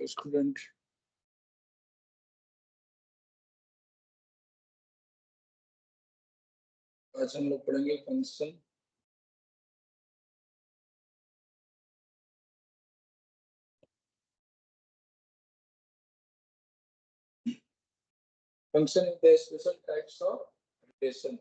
Student आज हम लोग पढ़ेंगे function. Function is the special types of relation.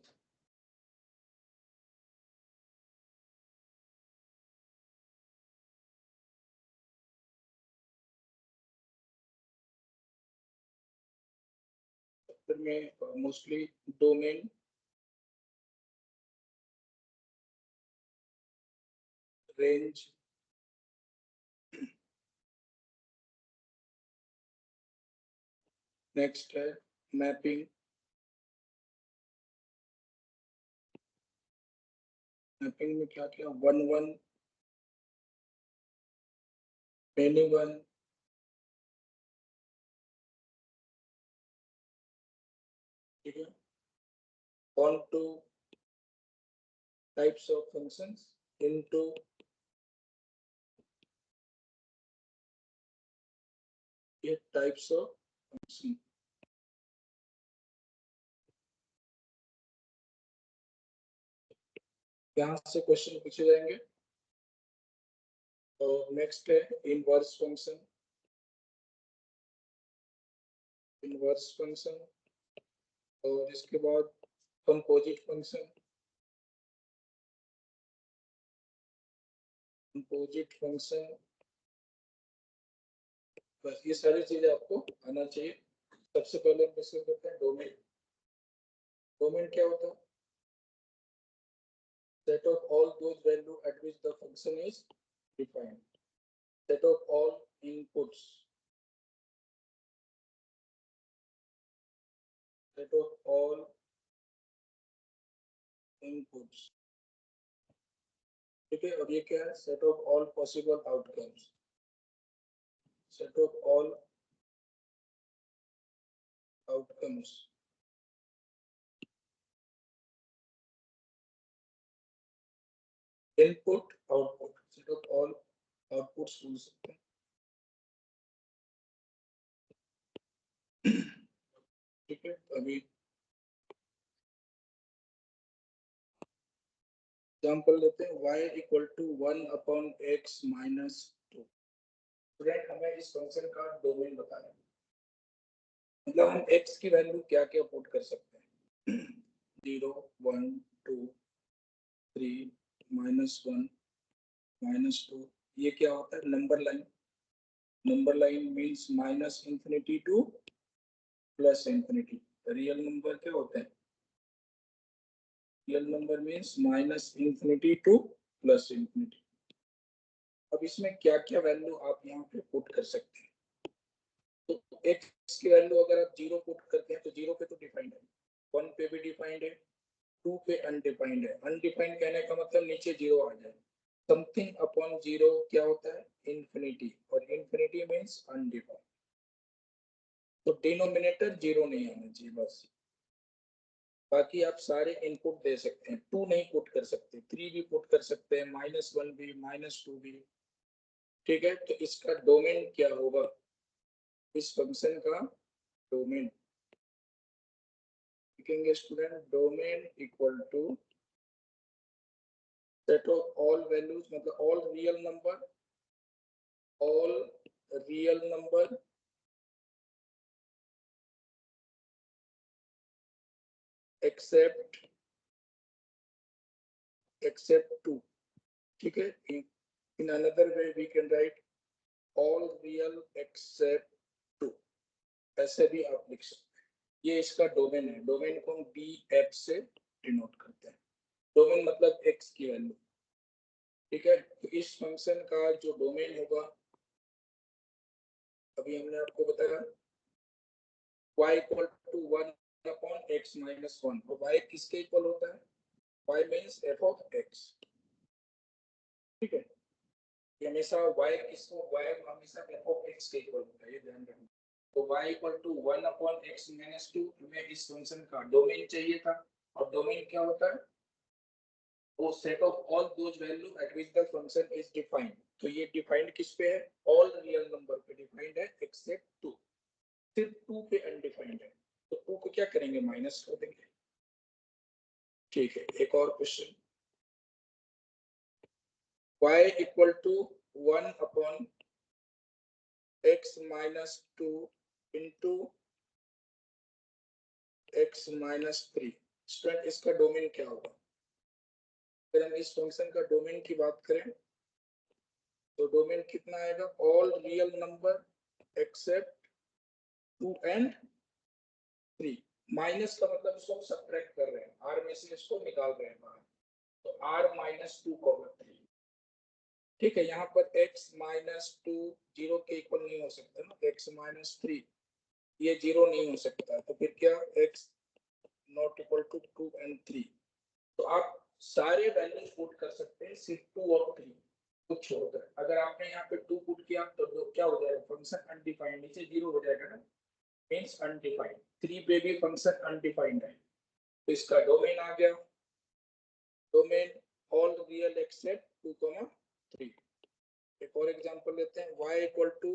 Chapter में मोस्टली डोमेन, रेंज, नेक्स्ट है मैपिंग। मैपिंग में क्या क्या, वन वन, मेनी वन, ठीक है, onto, types of functions, into, ये टाइप्स ऑफ फंक्शन। यहाँ से क्वेश्चन पूछे जाएंगे। तो नेक्स्ट है इनवर्स फंक्शन। इनवर्स फंक्शन और इसके बाद कंपोजिट फंक्शन। कंपोजिट फंक्शन, बस ये सारी चीजें आपको आना चाहिए। सबसे पहले हम डिस्कस करते हैं डोमेन। डोमेन क्या होता है? Set of all those values at which the function is defined. Set of all inputs. Set of all inputs. ठीक है, और ये क्या है? Set of all possible outcomes. Set of all outcomes. Input, output. Set of all outputs बोल सकते हैं। ठीक है, अभी एग्जाम्पल लेते हैं। y equal to 1/x minus 2। Student हमें इस फंक्शन का डोमेन बताना है, मतलब हम x की वैल्यू क्या क्या पुट कर सकते हैं। 0, 1, 2, 3, -1, -2। ये क्या होता है? Number line. Number line means -minus infinity to +plus infinity. Real number क्या होते हैं? Real number means -minus infinity to +plus infinity. अब इसमें क्या क्या वैल्यू आप यहाँ पे पुट कर सकते हैं? तो x की वैल्यू अगर आप 0 पुट करते हैं तो 0 पे तो डिफाइंड है, 1 पे भी डिफाइंड है, 2 पे अनडिफाइंड है। अनडिफाइंड कहने का मतलब नीचे 0 आ जाए। समथिंग अपॉन 0 क्या होता है? इंफिनिटी, और इंफिनिटी मीन्स अनडिफाइंड। तो डिनोमिनेटर 0 नहीं आना चाहिए बस। बाकी आप सारे इनपुट दे सकते हैं। 2 नहीं पुट कर सकते, 3 भी पुट कर सकते हैं, -1 भी, -2 भी। ठीक है, तो इसका डोमेन क्या होगा? इस फंक्शन का डोमेन लिखेंगे student. Domain equal to set of all values, मतलब ऑल रियल नंबर except 2। ठीक है, in another way we can write all real except 2। ऐसे भी आप लिख सकते हैं। ये इसका डोमेन है। डोमेन को हम df से डिनोट करते हैं। डोमेन मतलब x की वैल्यू। ठीक है, तो इस फंक्शन का जो डोमेन होगा, अभी हमने आपको बताया y equal to 1/x minus 1। तो y किसके इक्वल होता है? y means f of x। ठीक है, हमेशा y किसको, y हमेशा f ऑफ x के इक्वल होता है, ये ध्यान रखना। तो y equal to 1/x minus 2 हमें इस फंक्शन का डोमेन चाहिए था। और डोमेन क्या होता है? वो set of all those value eight which the function is defined. तो ये डिफाइंड किस पे है? ऑल रियल नंबर पे डिफाइंड है एक्सेप्ट 2। सिर्फ 2 पे अनडिफाइंड है, तो 2 को क्या करेंगे? माइनस कर देंगे। ठीक है, एक और question. y equal to 1 upon x minus 2 into x minus 3। Student, इसका डोमेन क्या होगा? अगर हम इस फंक्शन का डोमेन की बात करें तो डोमेन कितना आएगा? All real number accept 2 and 3। Minus का मतलब इसको हम सब्ट्रैक्ट कर रहे हैं, r में से इसको निकाल रहे हैं बाहर, तो r माइनस 2 कॉमा 3। ठीक है, यहाँ पर x माइनस 2 जीरो के इक्वल नहीं हो सकता ना, x माइनस 3 ये जीरो नहीं हो सकता, तो फिर क्या? x not equal to 2 and 3। तो आप सारे वैल्यूज पुट कर सकते हैं सिर्फ 2 और 3 को छोड़कर। अगर आपने यहाँ पे 2 पुट किया तो क्या हो जाएगा? फंक्शन अनडिफाइंड, नीचे जीरो हो जाएगा ना, मींस अनडिफाइंड। 3 पे भी फंक्शन अनडिफाइंड है, तो इसका डोमेन आ गया, डोमेन ऑल रियल एक्सेप्ट 2, 3। एक और एग्जांपल लेते हैं, y इक्वल टू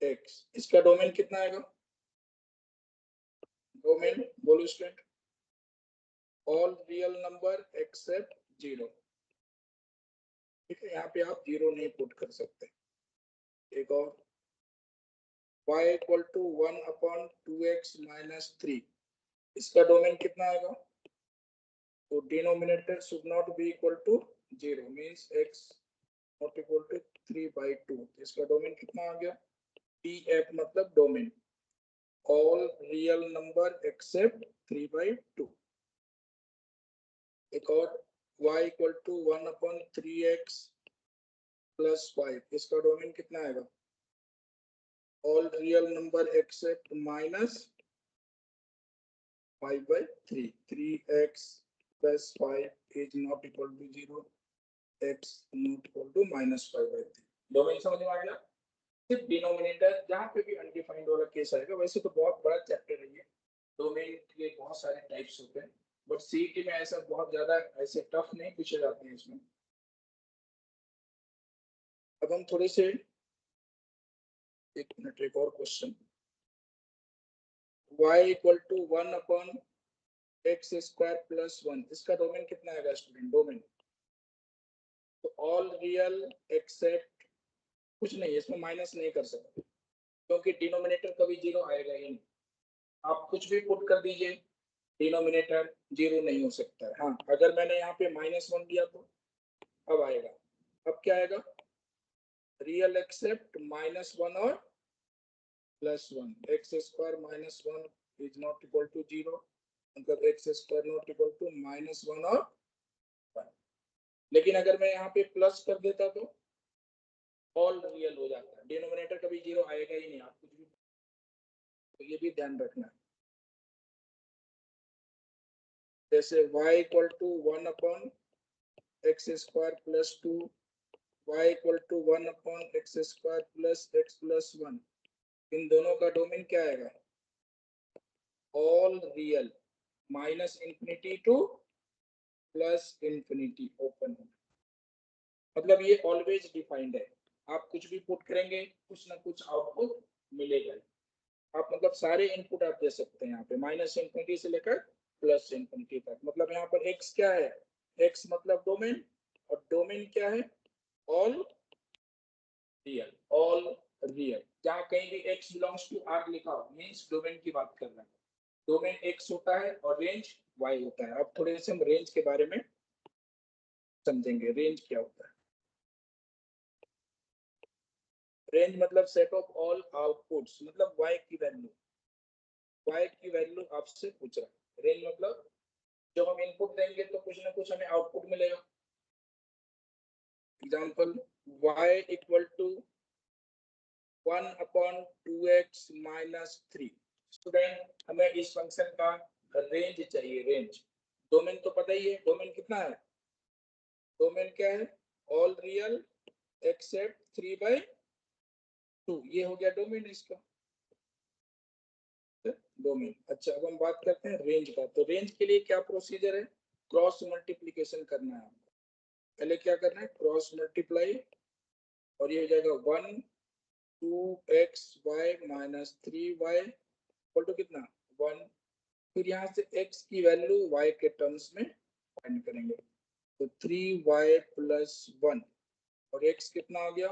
x। इसका डोमेन कितना आएगा? डोमेन बोलो student, all real number accept 0। ठीक है, यहाँ पे आप 0 नहीं पुट कर सकते। एक और, y equal to 1 upon 2x minus 3। इसका डोमेन कितना आएगा? तो denominator should not be equal to 0, means x not equal to 3/2। इसका डोमेन कितना आ गया? pf मतलब domain all real number except 3/2। एक और, y equal to 1 upon 3x plus 5। इसका डोमेन कितना आएगा? All real number except minus 5/3। 3x plus 5 is not equal to 0, x not equal to minus 5/3। Domain समझ में आ गया? सिर्फ डिनोमिनेटर जहाँ पे भी अनडिफाइंड वाला केस आएगा। वैसे तो बहुत बड़ा चैप्टर है ये, डोमेन के बहुत सारे टाइप्स होते हैं, बट सीईटी में ऐसा बहुत ज्यादा ऐसे टफ नहीं पूछे जाते हैं इसमें। अब हम थोड़े से, एक मिनट, एक और question. y equal to 1 upon x square plus 1। इसका डोमेन कितना आएगा स्टूडेंट? डोमेन तो ऑल रियल एक्सेप्ट, कुछ नहीं, इसमें माइनस नहीं कर सकते क्योंकि डिनोमिनेटर कभी जीरो आएगा ही नहीं। आप कुछ भी पुट कर दीजिए, डिनोमिनेटर जीरो नहीं हो सकता है। हाँ, अगर मैंने यहाँ पे -1 दिया तो अब आएगा, अब क्या आएगा? रियल एक्सेप्ट -1 और +1। X square -1 is not equal to 0, मतलब x square not equal to -1 और 1। लेकिन अगर मैं यहाँ पे प्लस कर देता तो ऑल रियल हो जाता है, डिनोमिनेटर कभी जीरो आएगा ही नहीं। आप कुछ भी, तो ये भी ध्यान रखना है। जैसे y equal to 1 upon x square plus 2, y equal to 1 upon x square plus x plus 1। इन दोनों का डोमेन क्या आएगा? All real, -∞ to +∞ open. मतलब ये ऑलवेज डिफाइंड है, आप कुछ भी पुट करेंगे कुछ ना कुछ आउटपुट मिलेगा। आप मतलब सारे इनपुट आप दे सकते हैं यहाँ पे, -∞ से लेकर +∞ तक। मतलब यहाँ पर x क्या है? x मतलब डोमेन, और डोमेन क्या है? All real, all real. जहाँ कहीं भी x बिलोंग्स टू r लिखा हो मींस डोमेन की बात कर रहे हैं। डोमेन x होता है और रेंज y होता है। अब थोड़े से हम रेंज के बारे में समझेंगे, रेंज क्या होता है। रेंज मतलब सेट ऑफ ऑल आउटपुट्स, मतलब y की वैल्यू आपसे पूछ रहा है। रेंज मतलब जब हम इनपुट देंगे तो कुछ ना कुछ हमें आउटपुट मिलेगा। Example, y equal to 1 upon 2x minus 3। Student, हमें इस फंक्शन का रेंज चाहिए, रेंज। डोमेन तो पता ही है, डोमेन कितना है? डोमेन क्या है? All real except 3/2। ये हो गया डोमेन इसका, डोमेन। अच्छा, अब हम बात करते हैं रेंज का। तो रेंज के लिए क्या प्रोसीजर है? क्रॉस मल्टीप्लीकेशन करना है आपको। पहले क्या करना है, क्रॉस मल्टीप्लाई, और ये हो जाएगा 1 2xy minus 3y equal to कितना 1। फिर यहाँ से x की वैल्यू y के टर्म्स में फाइंड करेंगे, तो 3y प्लस 1, और x कितना हो गया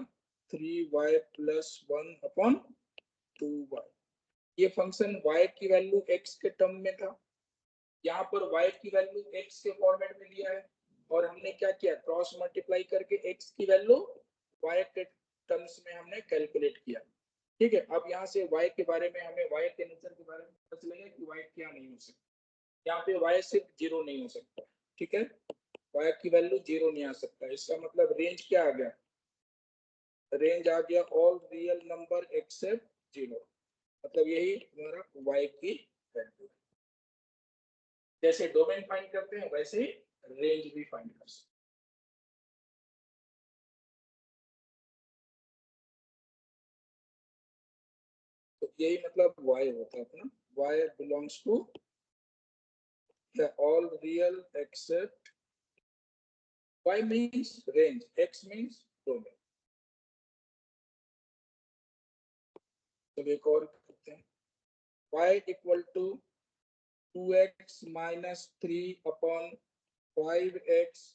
3y प्लस 1 अपॉन 2y। ये फंक्शन y की वैल्यू x के टर्म में था, यहाँ पर y की वैल्यू x के फॉर्मेट में लिया है, और हमने क्या किया, क्रॉस मल्टीप्लाई करके x की वैल्यू y के टर्म्स में हमने कैलकुलेट किया। ठीक है, अब यहाँ से y के बारे में हमें y के नेचर के बारे में पता चलेगा कि y क्या नहीं हो सकता। यहाँ पे y सिर्फ 0 नहीं हो सकता, ठीक है, y की वैल्यू 0 नहीं आ सकता। इसका मतलब रेंज क्या आ गया, रेंज आ गया ऑल रियल नंबर एक्सेप्ट 0, मतलब यही हमारा y की वैल्यू है। जैसे डोमेन फाइंड करते हैं वैसे ही रेंज भी फाइंड कर सकते हैं। तो यही मतलब y होता है अपना, y belongs to all real except, y means range, x means domain। तो एक और करते हैं, y equal to 2x minus 3 upon 5x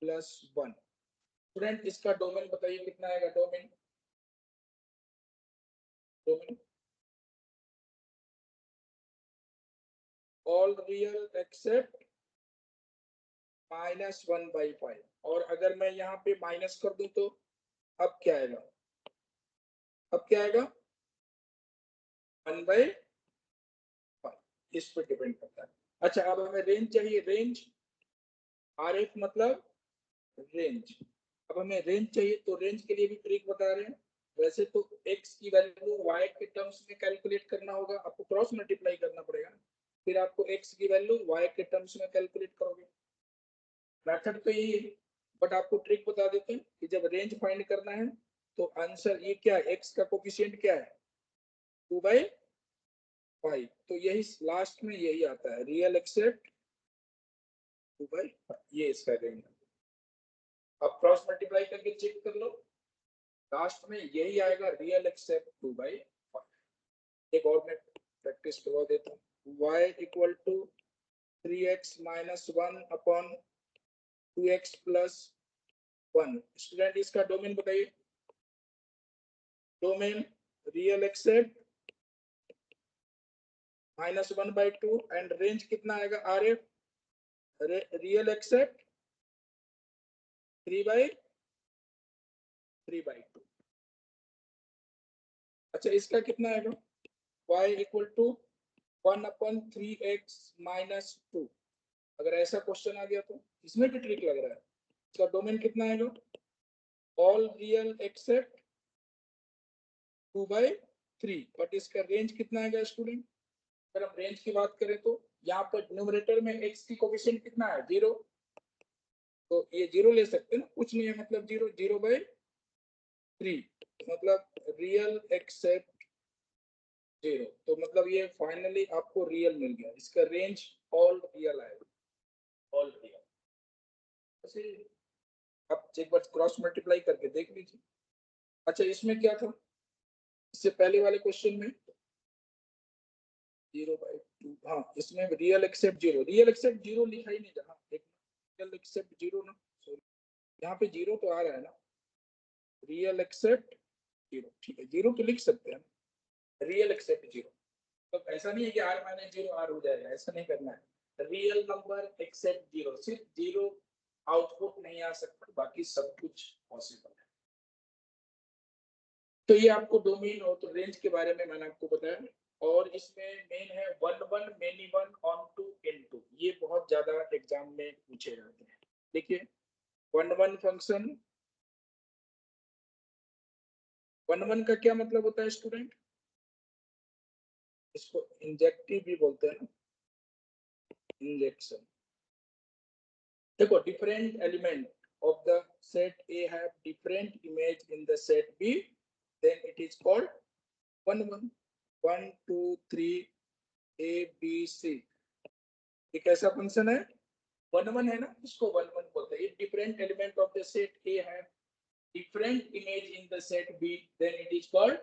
plus 1। Student इसका डोमेन बताइए कितना आएगा, domain domain all real except minus 1/5, और अगर मैं यहाँ पे माइनस कर दूं तो अब क्या आएगा, अब क्या आएगा 1/5, इस पे डिपेंड करता है। अच्छा, अब हमें रेंज चाहिए, रेंज RF मतलब रेंज। अब हमें रेंज चाहिए तो रेंज के लिए भी ट्रिक बता रहे हैं। वैसे तो x की वैल्यू y के टर्म्स में कैलकुलेट करना होगा, आपको क्रॉस मल्टीप्लाई करना पड़ेगा, फिर आपको x की वैल्यू y के टर्म्स में कैलकुलेट करोगे। मेथड तो यही है, बट आपको ट्रिक बता देते हैं कि जब रेंज फाइंड करना है तो आंसर ये क्या है, x का कोफिशिएंट क्या है 2/5, तो यही लास्ट में यही आता है, रियल एक्सेप्ट 2/5, ये इसका रेंज है। अब क्रॉस मल्टीप्लाई करके चेक कर लो, लास्ट में यही आएगा, रियल एक्सेप्ट 2/5। एक और मैं प्रैक्टिस करवा देता हूँ, y equal to 3x minus 1 upon 2x plus 1। Student इसका डोमेन बताइए, domain real except -1/2, and range कितना आएगा RF, रियल एक्सेप्ट 3/2। अच्छा, इसका कितना आएगा, y equal to 1/3x minus 2। अगर ऐसा क्वेश्चन आ गया तो इसमें भी ट्रिक लग रहा है। इसका डोमेन कितना आएगा, ऑल रियल एक्सेप्ट 2/3, बट इसका रेंज कितना आएगा स्टूडेंट। अगर हम रेंज की बात करें तो यहाँ पर न्यूमरेटर में x की कोफिशिएंट कितना है 0, तो ये 0 ले सकते हैं ना, कुछ नहीं है मतलब 0/3, मतलब रियल एक्सेप्ट 0, तो मतलब ये फाइनली आपको रियल मिल गया। इसका रेंज ऑल रियल आएगा, ऑल रियल। आप एक बार क्रॉस मल्टीप्लाई करके देख लीजिए। अच्छा, इसमें क्या था, इससे पहले वाले क्वेश्चन में 0/2, हाँ इसमें रियल एक्सेप्ट 0, रियल एक्सेप्ट 0 लिखा ही नहीं था, एक रियल एक्सेप्ट 0 ना, सॉरी यहाँ पे 0 तो आ रहा है ना, रियल एक्सेप्ट 0, ठीक है 0 तो लिख सकते हैं, रियल एक्सेप्ट 0। तो ऐसा नहीं है कि R-0 R हो जाएगा, ऐसा नहीं करना है, रियल नंबर एक्सेप्ट 0, सिर्फ 0 आउटपुट नहीं आ सकता, बाकी सब कुछ पॉसिबल है। तो ये आपको डोमेन और तो रेंज के बारे में मैंने आपको बताया, और इसमें मेन है 1 मेनी 1 ऑन टू N2, ये बहुत ज्यादा एग्जाम में पूछे जाते हैं। देखिए 1 फंक्शन, 1 का क्या मतलब होता है स्टूडेंट, इसको इंजेक्टिव भी बोलते हैं ना, इंजेक्शन। देखो different element of the set A have different image in the set B, then it is called 1 2 3 A B C। ये कैसा फंक्शन है, वन वन है ना, इसको वन वन बोलते हैं। Different element of the set A है different image in the set B, then it is called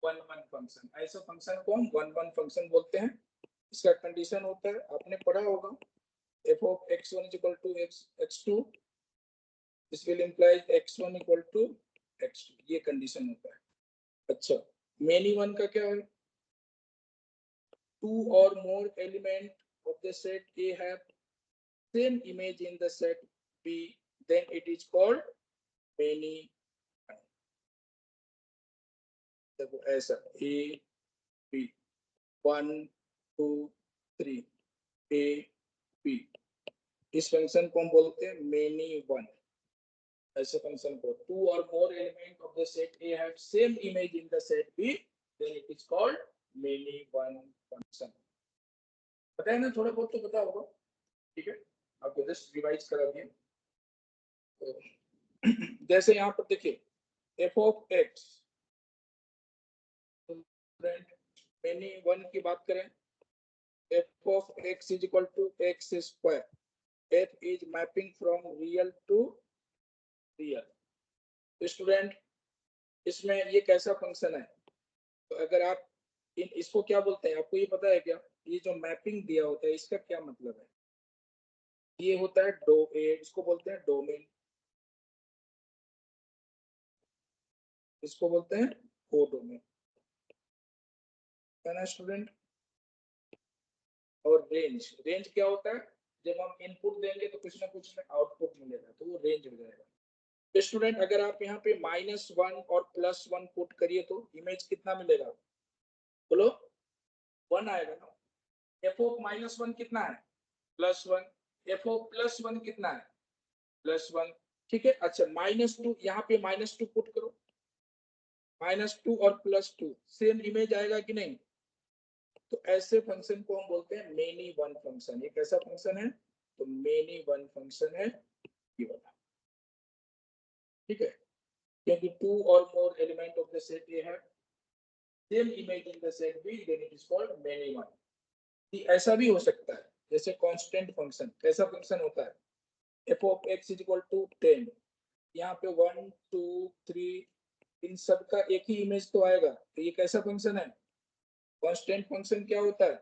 one one function। ऐसा फंक्शन को हम वन वन फंक्शन बोलते हैं। इसका कंडीशन होता है, आपने पढ़ा होगा, f of x1 is equal to x2, this will imply x1 equal to x2, ये कंडीशन होता है। अच्छा, मेनी वन का क्या है? To or more element of the set A have same image in the set B, then it is called many। देखो ऐसा A B 1 2 3 A B, इस फंक्शन को हम बोलते हैं मेनी वन। ऐसे फंक्शन को to or more element of the set A have same image in the set B, then it is called many one function। पता है ना, थोड़ा बहुत तो पता होगा, ठीक है, आपको जस्ट रिवाइज करा दिया। तो जैसे यहाँ पर देखिए f of x, many one की बात करें, f of x is equal to x square, f is mapping from real to real। तो स्टूडेंट इसमें ये कैसा फंक्शन है? तो अगर आप इसको क्या बोलते हैं, आपको ये पता है क्या? ये जो मैपिंग दिया होता है इसका क्या मतलब है? ये होता है इसको बोलते हैं डोमेन, इसको बोलते हैं कोडोमेन, है ना स्टूडेंट। और रेंज क्या होता है? जब हम इनपुट देंगे तो कुछ ना कुछ में आउटपुट मिलेगा, तो वो रेंज हो जाएगा। तो स्टूडेंट अगर आप यहाँ पे -1 और +1 पुट करिए तो इमेज कितना मिलेगा? बोलो, 1 आएगा ना। f of -1 कितना है? +1। f of +1 कितना है? +1। ठीक है, अच्छा -2, यहाँ पे -2 पुट करो, -2 और +2 सेम इमेज आएगा कि नहीं? तो ऐसे फंक्शन को हम बोलते हैं मेनी वन फंक्शन। ये कैसा फंक्शन है? तो मेनी वन फंक्शन है ये वाला, ठीक है, क्योंकि two or more element of the set A है same image in the set B, then it is called many one. ऐसा भी हो सकता है जैसे कांस्टेंट फंक्शन। कैसा फंक्शन होता है? f of x is equal to 10, यहाँ पे 1 2 3 इन सब का एक ही इमेज तो आएगा, तो ये कैसा फंक्शन है? Constant function. क्या होता है?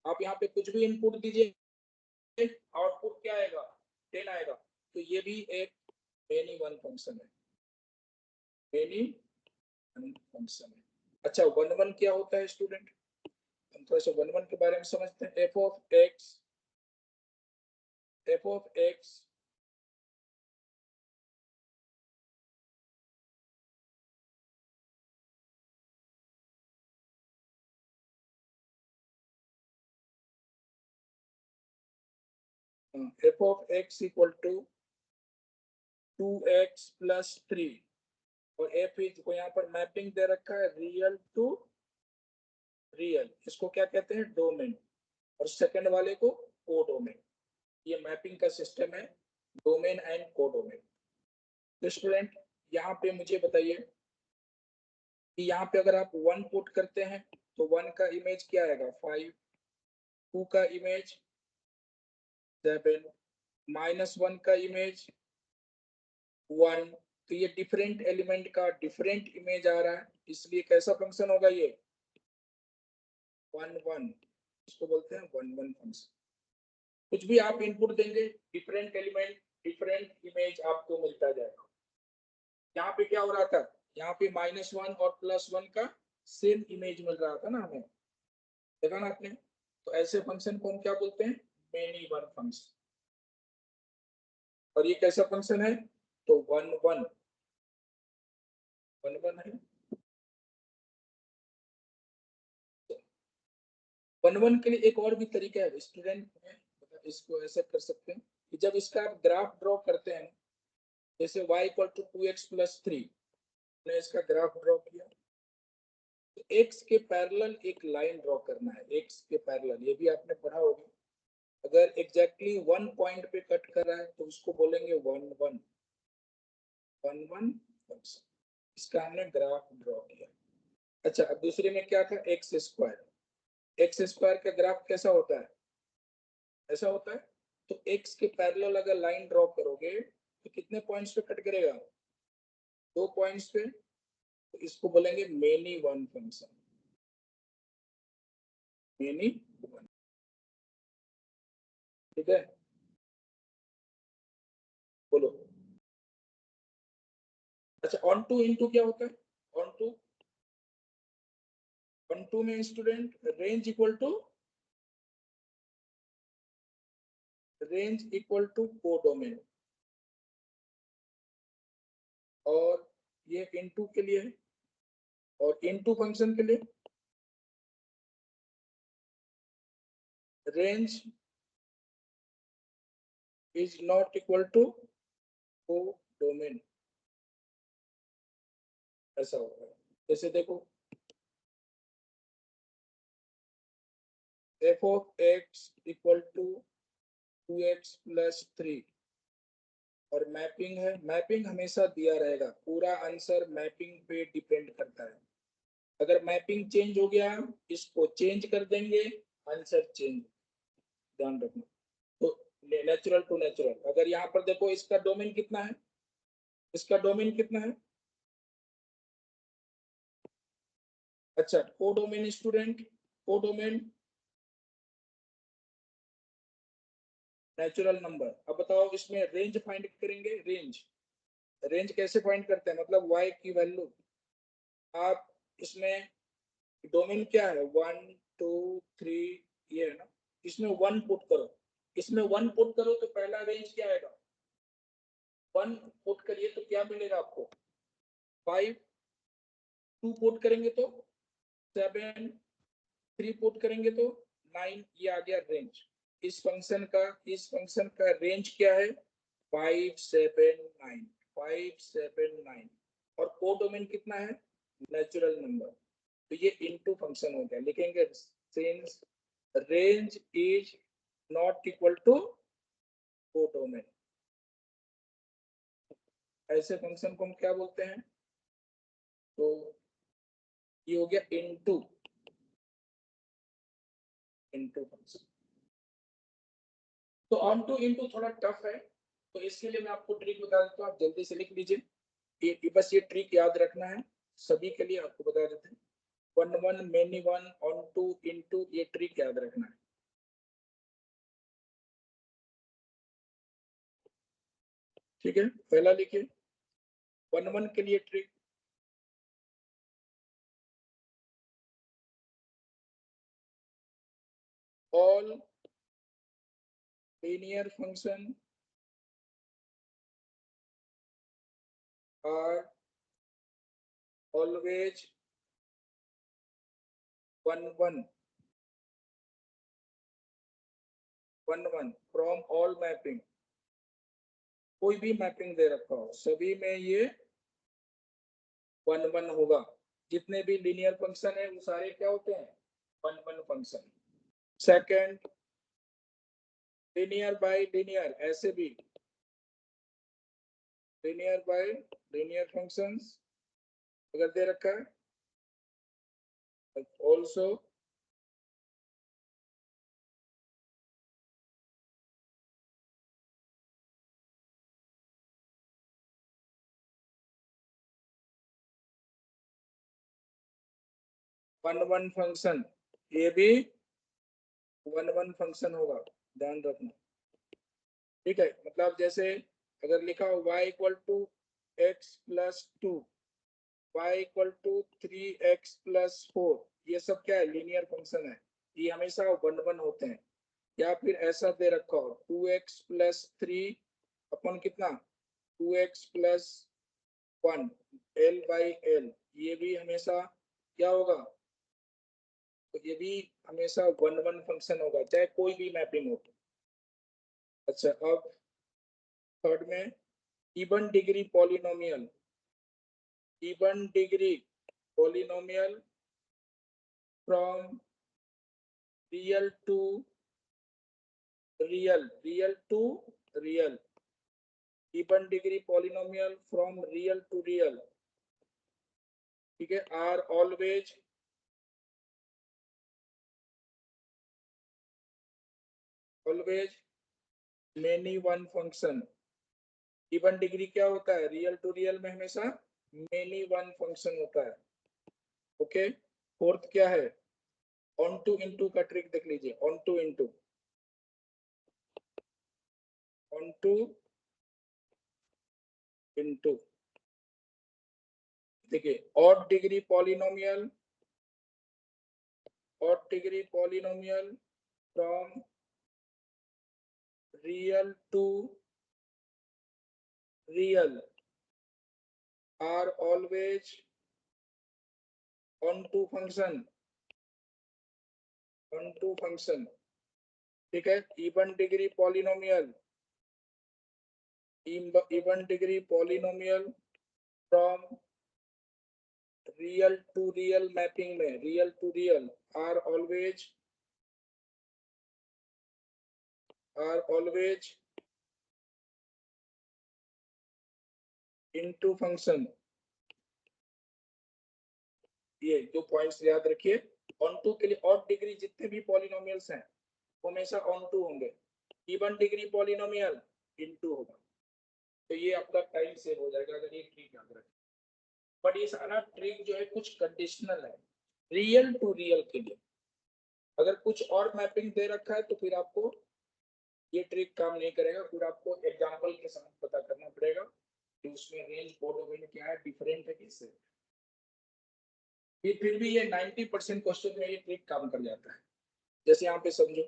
आप यहाँ पे कुछ भी इनपुट दीजिए, आउटपुट क्या आएगा? 10 आएगा। तो ये भी एक मेनी वन फंक्शन है, मेनी वन फंक्शन है। अच्छा, वन वन क्या होता है स्टूडेंट? हम थोड़ा सा वन वन के बारे में समझते हैं। f of x equal to 2x plus 3, और f को यहाँ पर मैपिंग दे रखा है रियल टू रियल, इसको क्या कहते हैं? डोमेन। और सेकंड वाले को कोडोमेन। ये मैपिंग का सिस्टम है, डोमेन एंड कोडोमेन। तो स्टूडेंट यहाँ पे मुझे बताइए कि यहाँ पे अगर आप 1 पुट करते हैं तो 1 का इमेज क्या आएगा? 5, 2 का इमेज 7, -1 का इमेज 1। तो ये डिफरेंट एलिमेंट का डिफरेंट इमेज आ रहा है, इसलिए कैसा फंक्शन होगा ये? 1 1, इसको बोलते हैं 1 1 फंक्शन। कुछ भी आप इनपुट देंगे, डिफरेंट एलिमेंट डिफरेंट इमेज आपको मिलता जाएगा। यहाँ पे क्या हो रहा था? यहाँ पे -1 और +1 का सेम इमेज मिल रहा था ना हमें, देखा ना आपने? तो ऐसे फंक्शन को हम क्या बोलते हैं? Many one function. और ये कैसा फंक्शन है? तो 1 1 है। 1 1 के लिए एक और भी तरीका है स्टूडेंट, इसको ऐसे कर सकते हैं कि जब इसका आप ग्राफ ड्रॉ करते हैं, जैसे y = 2x + 3, ने इसका ग्राफ ड्रॉ किया, तो x के पैरेलल एक लाइन ड्रॉ करना है, x के पैरेलल, ये भी आपने पढ़ा होगा। अगर एग्जैक्टली 1 पॉइंट पे कट कर रहा है तो उसको बोलेंगे 1 1 फंक्शन। इसका हमने ग्राफ ड्रॉ किया। अच्छा, अब दूसरे में क्या था? x² का ग्राफ कैसा होता है? ऐसा होता है। तो x के पैरेलल अगर लाइन ड्रॉ करोगे तो कितने पॉइंट्स पे कट करेगा? 2 पॉइंट्स पे। तो इसको बोलेंगे many one function, many one. ठीक है, बोलो। अच्छा, ऑन टू इनटू क्या होता है? ऑन टू में student range equal to codomain, और ये इनटू के लिए है, और इनटू फंक्शन के लिए range is not equal to codomain, ऐसा होता है। जैसे देखो, f of x equal to 2x plus 3, और मैपिंग है, मैपिंग हमेशा दिया रहेगा, पूरा आंसर मैपिंग पे डिपेंड करता है। अगर मैपिंग चेंज हो गया, इसको चेंज कर देंगे, आंसर चेंज, ध्यान रखना। तो नेचुरल टू नेचुरल, अगर यहाँ पर देखो इसका डोमेन कितना है, इसका डोमेन कितना है? अच्छा, codomain student, codomain natural number. अब बताओ इसमें रेंज फाइंड करेंगे, रेंज, रेंज कैसे फाइंड करते हैं? मतलब y की वैल्यू, आप इसमें डोमेन क्या है, 1 2 3, ये है ना, इसमें 1 पुट करो, इसमें 1 पुट करो तो पहला रेंज क्या आएगा? 1 पुट करिए तो क्या मिलेगा आपको? 5। 2 पुट करेंगे तो 7, 3 पुट करेंगे तो 9, ये आ गया रेंज। इस फंक्शन का रेंज क्या है? 5 7 9, 5 7 9, और कोडोमेन कितना है? Natural number. तो ये इनटू फंक्शन हो गया, लिखेंगे since range is not equal to codomain, ऐसे फंक्शन को हम क्या बोलते हैं? तो ये हो गया इनटू, इनटू फंक्शन। तो ऑन टू इनटू थोड़ा टफ है, तो इसके लिए मैं आपको ट्रिक बता देता हूँ, आप जल्दी से लिख लीजिए। बस ये ट्रिक याद रखना है, सभी के लिए आपको बता देते हैं। 1 1 many one, onto into, ये ट्रिक याद रखना है। ठीक है, पहला लिखिए 1 1 के लिए trick, all linear function are always 1 1 1 1 from all mapping, कोई भी मैपिंग दे रखा हो सभी में ये 1 1 होगा। जितने भी लीनियर फंक्शन है वो सारे क्या होते हैं? 1 1 function. Second, linear bye linear, ऐसे भी लीनियर बाय लीनियर फंक्शंस अगर दे रखा है, ऑल्सो 1 1 फंक्शन, ये भी 1 1 फंक्शन होगा, ध्यान रखना। ठीक है, मतलब जैसे अगर लिखा हो y equal to x plus 2, y equal to 3x plus 4, ये सब क्या है? लीनियर फंक्शन है, ये हमेशा 1 1 होते हैं। या फिर ऐसा दे रखा हो 2x प्लस 3 अपन कितना, 2x plus 1, l by l, ये भी हमेशा क्या होगा? तो ये भी हमेशा 1 1 फंक्शन होगा, चाहे कोई भी मैपिंग हो। अच्छा, अब थर्ड में even degree polynomial, even degree polynomial from real to real, real to real, even degree polynomial from real to real, ठीक है, are always always many one function. Even degree क्या होता है? रियल टू रियल में हमेशा many one function होता है। Okay, fourth क्या है? ऑन टू इनटू का ट्रिक देख लीजिए। Onto into, onto into. देखिए, odd degree polynomial, odd degree polynomial from real to real are always on to function, on to function। ठीक है, even degree polynomial, even degree polynomial from real to real mapping में, real to real are always into function। ये दो points याद रखिए। On to के लिए odd degree जितने भी पॉलिनोमियल्स हैं वो हमेशा ऑन टू होंगे। इवन डिग्री पॉलिनोमियल इनटू होगा। तो ये आपका टाइम सेव हो जाएगा अगर ये ट्रिक याद रखें। बट ये सारा ट्रिक जो है कुछ कंडीशनल है रियल टू रियल के लिए। अगर कुछ और मैपिंग दे रखा है तो फिर आपको ये ट्रिक काम नहीं करेगा। फिर आपको एग्जांपल के साथ पता करना पड़ेगा कि उसमें रेंज कोड क्या है, डिफरेंट है किससे। फिर भी ये 90% क्वेश्चन में ये ट्रिक काम कर जाता है। जैसे यहाँ पे समझो,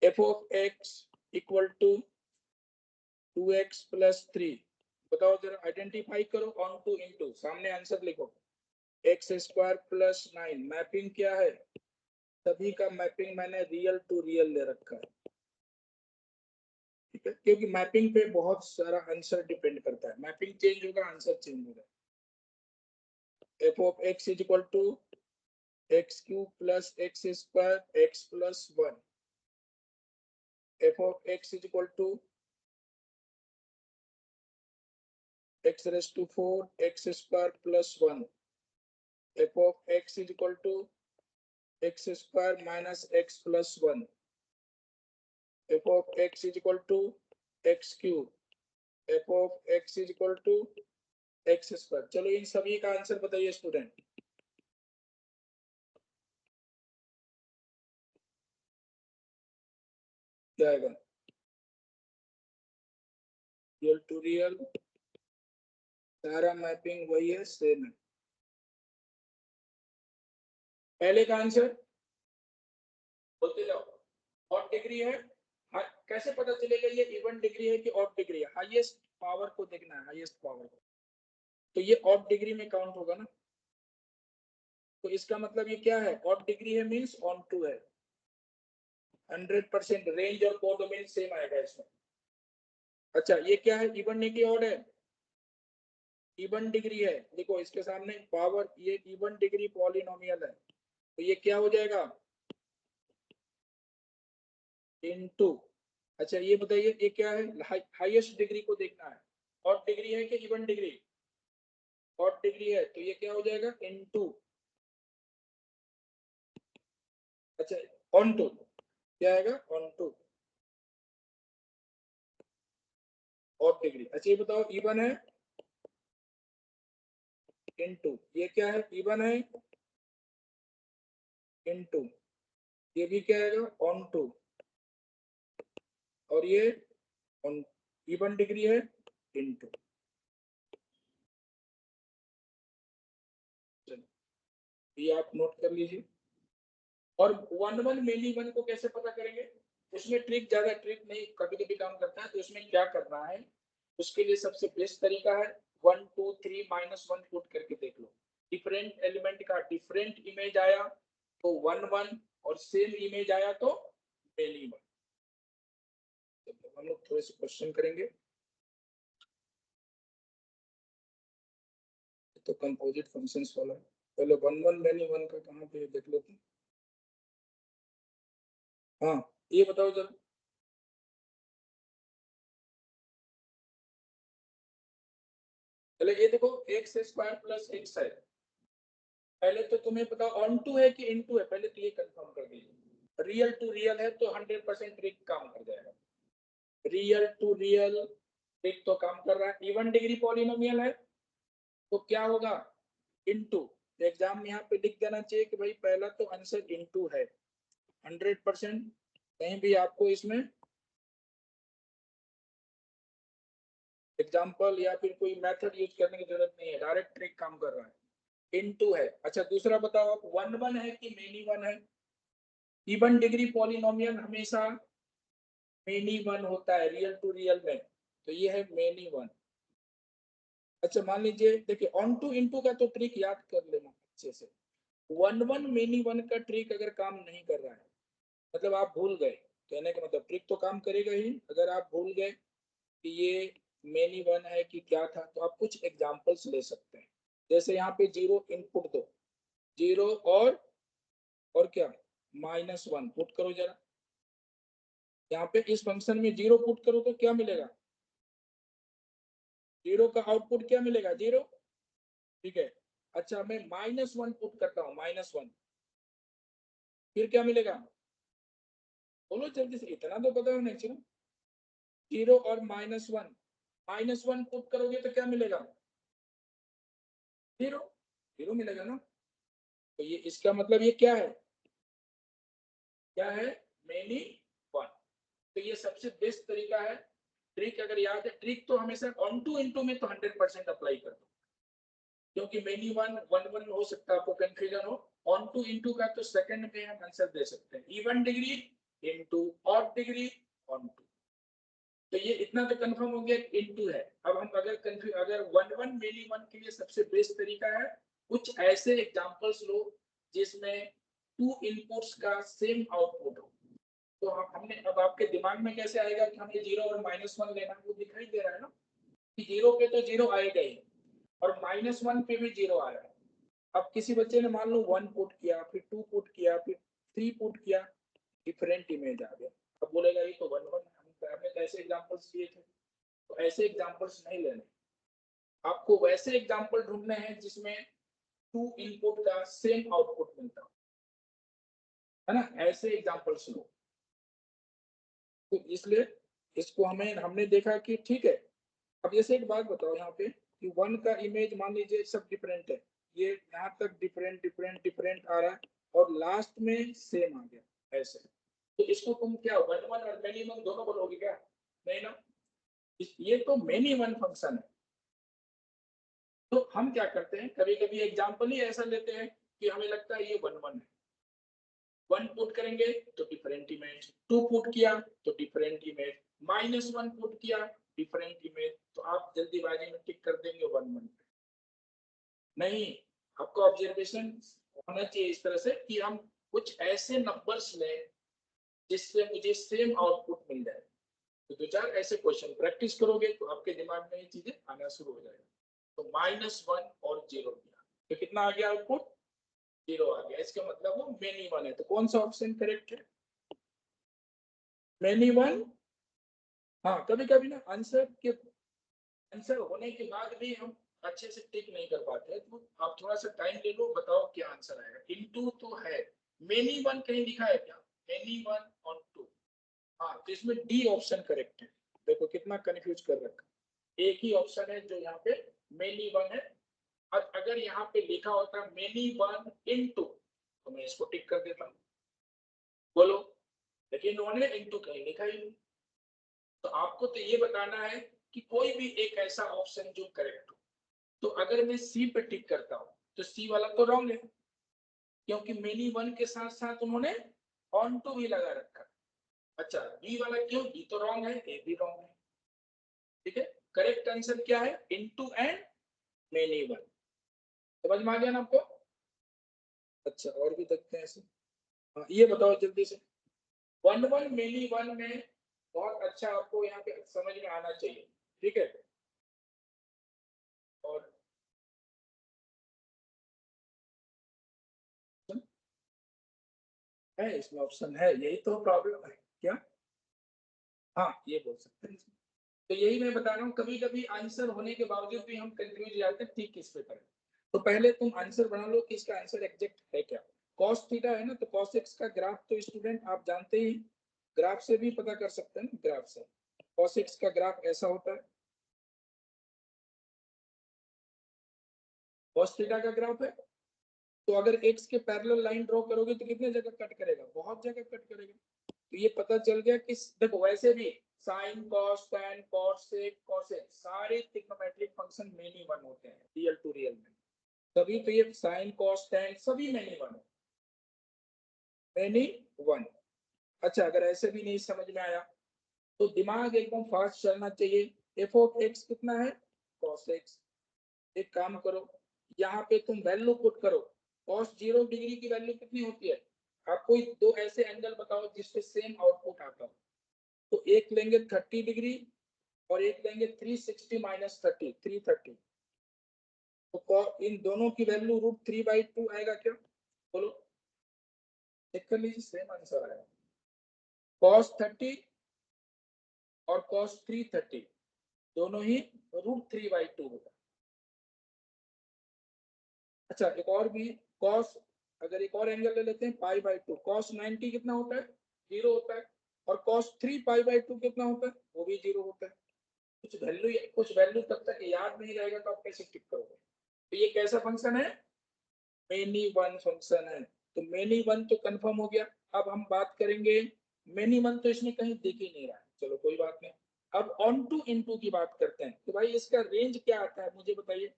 f of x equal to 2x plus 3। बताओ जरा, आइडेंटिफाई करो ऑन टू इनटू, सामने आंसर लिखो। एक्स स्क्वायर प्लस 9 मैपिंग क्या है? सभी का मैपिंग मैंने रियल टू रियल ले रखा है। ठीक है, क्योंकि मैपिंग पे बहुत सारा आंसर डिपेंड करता है। मैपिंग चेंज होगा, आंसर चेंज होगा। F of x is equal to x cube plus x square x plus 1। F of x is equal to x raised to 4 x square plus 1। f of x is equal to x square minus x plus 1। f of x is equal to x cube। f of x is equal to x square। चलो इन सभी का answer बताइए student. क्या आएगा? Real to real, सारा mapping वही है, same है। पहले का आंसर बोलते जाओ। ऑड डिग्री है, कैसे पता चलेगा ये इवन डिग्री है कि ऑड डिग्री है? हाईएस्ट पावर को देखना है, हाईएस्ट पावर को। तो ये ऑड डिग्री में काउंट होगा ना। तो इसका मतलब ये क्या है? ऑड डिग्री है मींस ऑन टू है। 100% रेंज और कोडोमेन सेम आएगा इसमें। अच्छा, ये क्या है? इवन नहीं कि ऑड है? इवन डिग्री है। देखो इसके सामने पावर, ये इवन डिग्री पॉलिनोमियल है तो ये क्या हो जाएगा? इनटू। अच्छा ये बताइए, ये क्या है? हाईएस्ट डिग्री को देखना है। ऑड डिग्री है कि इवन डिग्री? ऑड डिग्री है तो ये क्या हो जाएगा? इनटू। अच्छा, ऑन टू क्या आएगा? Onto odd degree. अच्छा ये बताओ, इवन है इनटू, ये क्या है? इवन है इनटू, ये भी क्या आएगा? Onto. और ये ऑन इवन डिग्री है इनटू। ये आप नोट कर लीजिए। और वन वन मेनी वन को कैसे पता करेंगे? उसमें ट्रिक, ज्यादा ट्रिक नहीं, कभी कभी काम करता है। तो उसमें क्या करना है, उसके लिए सबसे बेस्ट तरीका है 1 2 3 -1 पुट करके देख लो। डिफरेंट एलिमेंट का डिफरेंट इमेज आया तो 1 1, और सेम इमेज आया तो मेनी वन। हम लोग थोड़े से क्वेश्चन करेंगे। तो कंपोजिट फंक्शंस वाला पहले 1 1 मेनी वन का कहाँ पे देख लेते हैं। हाँ, ये बताओ जरा। पहले ये देखो, एक्स स्क्वायर प्लस एक्स है। पहले तो तुम्हें पता ऑन टू है कि इन टू है, पहले तो ये कंफर्म कर दीजिए। रियल टू रियल है तो 100% ट्रिक काम कर जाएगा। रियल टू रियल ट्रिक तो काम कर रहा है। इवन डिग्री पॉलिनोमियल है तो क्या होगा, इनटू। एग्जाम में यहाँ पे लिख देना चाहिए कि भाई पहला तो आंसर इनटू है 100%। कहीं भी आपको इसमें एग्जाम्पल या फिर कोई मेथड यूज करने की जरूरत नहीं है, डायरेक्ट ट्रिक काम कर रहा है। इनटू है। अच्छा दूसरा बताओ आप, वन वन है कि मेनी वन है? इवन डिग्री पॉलिनोमियल हमेशा मेनी वन होता है रियल टू रियल में, तो ये है मेनी वन। अच्छा मान लीजिए देखिए ऑन टू इनटू का तो ट्रिक याद कर लेना अच्छे से। वन वन मेनी वन का ट्रिक अगर काम नहीं कर रहा है, मतलब आप भूल गए, कहने का मतलब ट्रिक तो काम करेगा ही। अगर आप भूल गए कि ये मेनी वन है कि क्या था, तो आप कुछ एग्जांपल्स ले सकते हैं। जैसे यहाँ पे जीरो इनपुट दो, जीरो और क्या -1 पुट करो जरा। यहाँ पे इस फंक्शन में जीरो पुट करो तो क्या मिलेगा, जीरो का आउटपुट क्या मिलेगा, जीरो। ठीक है। अच्छा मैं -1 पुट करता हूँ, -1, फिर क्या मिलेगा, बोलो जल्दी से, इतना तो पता होना चाहिए। जीरो और -1 पुट करोगे तो क्या मिलेगा, जीरो, जीरो मिलेगा ना। तो ये इसका मतलब ये क्या है, क्या है, मेनी वन। तो ये सबसे बेस्ट तरीका है। ट्रिक अगर याद है, ट्रिक तो हमेशा ऑन टू इनटू में तो 100% अप्लाई कर दो, क्योंकि मेनी वन वन वन हो सकता है आपको कंफ्यूजन हो। ऑन टू इनटू का तो सेकंड में हम आंसर दे सकते हैं, even degree into odd degree onto. तो ये इतना तो कंफर्म हो गया इनटू है। अब हम अगर वन वन मेनी वन के लिए सबसे बेस्ट तरीका है, कुछ ऐसे एग्जांपल्स लो जिसमें टू इनपुट्स का सेम आउटपुट हो। तो हमने अब आपके दिमाग में कैसे आएगा कि हमें जीरो और -1 लेना, वो दिखाई दे रहा है ना कि जीरो पे तो जीरो आएगा ही और -1 पे भी जीरो आ रहा है। अब किसी बच्चे ने मान लो 1 पुट किया, फिर 2 पुट किया, फिर 3 पुट किया, डिफरेंट इमेज आ गया। अब बोलेगा ये तो 1 1 हमने कैसे एग्जांपल्स दिए थे। तो ऐसे एग्जांपल्स नहीं लेने, आपको वैसे एग्जांपल ढूंढने हैं जिसमें टू इनपुट का सेम आउटपुट मिलता हो, है ना, ऐसे एग्जांपल्स लो। तो इसलिए इसको हमने देखा कि ठीक है। अब जैसे एक बात बताओ यहाँ पे कि वन का इमेज मान लीजिए सब डिफरेंट है, ये यहाँ तक डिफरेंट डिफरेंट डिफरेंट आ रहा है और लास्ट में सेम आ गया ऐसे, तो इसको तुम क्या वन वन और मेनी वन दोनों बोलोगे क्या, नहीं ना। ये तो मेनी वन फंक्शन है। तो हम क्या करते हैं, कभी कभी एग्जाम्पल ही ऐसा लेते हैं कि हमें लगता है ये वन वन है, वन पुट करेंगे तो डिफरेंट इमेज, टू पुट किया तो डिफरेंट इमेज, -1 पुट किया डिफरेंट इमेज, तो आप जल्दीबाजी में टिक कर देंगे वन वन पे। नहीं, आपको ऑब्जर्वेशन होना चाहिए इस तरह से कि हम कुछ ऐसे नंबर्स लें जिससे मुझे सेम आउटपुट मिल जाए। तो दो चार ऐसे क्वेश्चन प्रैक्टिस करोगे तो आपके दिमाग में ये चीजें आना शुरू हो जाएगा। तो -1 और जीरो किया तो कितना आ गया आउटपुट, जीरो आ गया। इसका मतलब वो मेनी वन है। तो कौन सा ऑप्शन करेक्ट है, मेनी वन। हाँ कभी कभी ना आंसर होने के बाद भी हम अच्छे से टिक नहीं कर पाते हैं, तो आप थोड़ा सा टाइम ले लो, बताओ क्या आंसर आएगा। इनटू तो है, मेनी वन कहीं लिखा है क्या, मेनी वन ऑन टू। हाँ तो इसमें डी ऑप्शन करेक्ट है। देखो कितना कंफ्यूज कर रखा, एक ही ऑप्शन है जो यहाँ पे मेनी वन है। और अगर यहाँ पे लिखा होता मेनी वन इनटू तो मैं इसको टिक कर देता हूँ, बोलो। लेकिन उन्होंने इनटू कहीं लिखा ही नहीं। तो आपको तो ये बताना है कि कोई भी एक ऐसा ऑप्शन जो करेक्ट हो। तो अगर मैं सी पे टिक करता हूँ तो सी वाला तो रॉन्ग है, क्योंकि मेनी वन के साथ साथ उन्होंने ऑन टू भी लगा रखा। अच्छा बी वाला क्यों, बी तो रॉन्ग है, ए भी रॉन्ग है। ठीक है, करेक्ट आंसर क्या है, इनटू एंड मेनी वन। समझ में आ गया ना आपको। अच्छा और भी देखते हैं ऐसे। हाँ ये बताओ जल्दी से, वन वन मेनी वन में बहुत अच्छा आपको यहाँ पे समझ में आना चाहिए। ठीक है, और है इसमें ऑप्शन है, यही तो प्रॉब्लम है क्या। हाँ ये बोल सकते हैं इसमें। तो यही मैं बता रहा हूँ, कभी कभी आंसर होने के बावजूद भी हम कंफ्यूज जाते हैं ठीक किस पे करें। तो पहले तुम आंसर बना लो कि इसका आंसर एग्जैक्ट है क्या। कॉस थीटा है ना, तो कॉस एक्स का ग्राफ तो स्टूडेंट आप जानते ही, ग्राफ से भी पता कर सकते हैं ना, ग्राफ से। cos x का ग्राफ ऐसा होता है, cos थीटा का ग्राफ है। तो अगर x के पैरेलल लाइन ड्रॉ करोगे तो कितने जगह कट करेगा, बहुत जगह कट करेगा। तो ये पता चल गया कि देखो वैसे भी sine cos tan cos sec cosec सारे ट्रिग्नोमेट्रिक फंक्शन मेनी वन होते हैं रियल टू रियल में, तभी तो ये साइन कॉस tan सभी मेनी वन है, मेनी वन। अच्छा अगर ऐसे भी नहीं समझ में आया तो दिमाग एकदम फास्ट चलना चाहिए। एफ ऑफ एक्स कितना है, कॉस एक्स। एक काम करो, यहाँ पे तुम वैल्यू पुट करो, कॉस 0 डिग्री की वैल्यू कितनी होती है। आप कोई दो ऐसे एंगल बताओ जिसपे सेम आउटपुट आता हो। तो एक लेंगे 30 डिग्री और एक लेंगे 360 माइनस 30 330। तो इन दोनों की वैल्यू √3/2 आएगा क्या, बोलो, चेक कर लीजिए, सेम आंसर आएगा। कॉस 30 और कॉस 330 दोनों ही √3/2 होगा। अच्छा एक और भी, कॉस अगर एक और एंगल ले लेते हैं π/2, कॉस 90 कितना होता है, 0 होता है। और कॉस 3π/2 कितना होता है, वो भी 0 होता है। कुछ वैल्यू तब तक याद नहीं रहेगा तो आप कैसे टिक करोगे। तो ये कैसा फंक्शन है, मेनी वन फंक्शन है। तो मेनी वन तो कंफर्म हो गया। अब हम बात करेंगे, मेनी वन तो इसमें कहीं दिख ही नहीं रहा है, चलो कोई बात नहीं। अब ऑन टू इनटू की बात करते हैं। तो भाई इसका रेंज क्या आता है मुझे बताइए,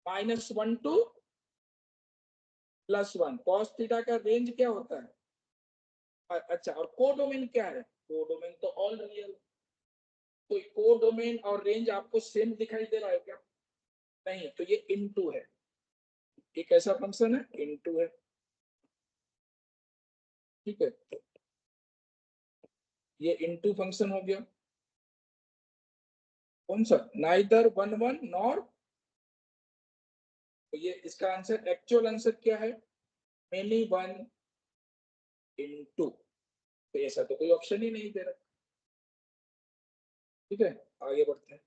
-1 to +1। कॉस थीटा का रेंज क्या होता है, अच्छा और कोडोमेन क्या है, कोडोमेन तो ऑल रियल। तो कोडोमेन और रेंज आपको सेम दिखाई दे रहा है क्या, नहीं, तो ये इनटू है, एक ऐसा फंक्शन है इनटू है, ठीक है। ये इनटू फंक्शन हो गया, कौन सा, नाइदर 1 1 नॉर। तो ये इसका आंसर, एक्चुअल आंसर क्या है, मेनी वन इनटू। तो ऐसा तो कोई ऑप्शन ही नहीं दे रहा, ठीक है, आगे बढ़ते हैं।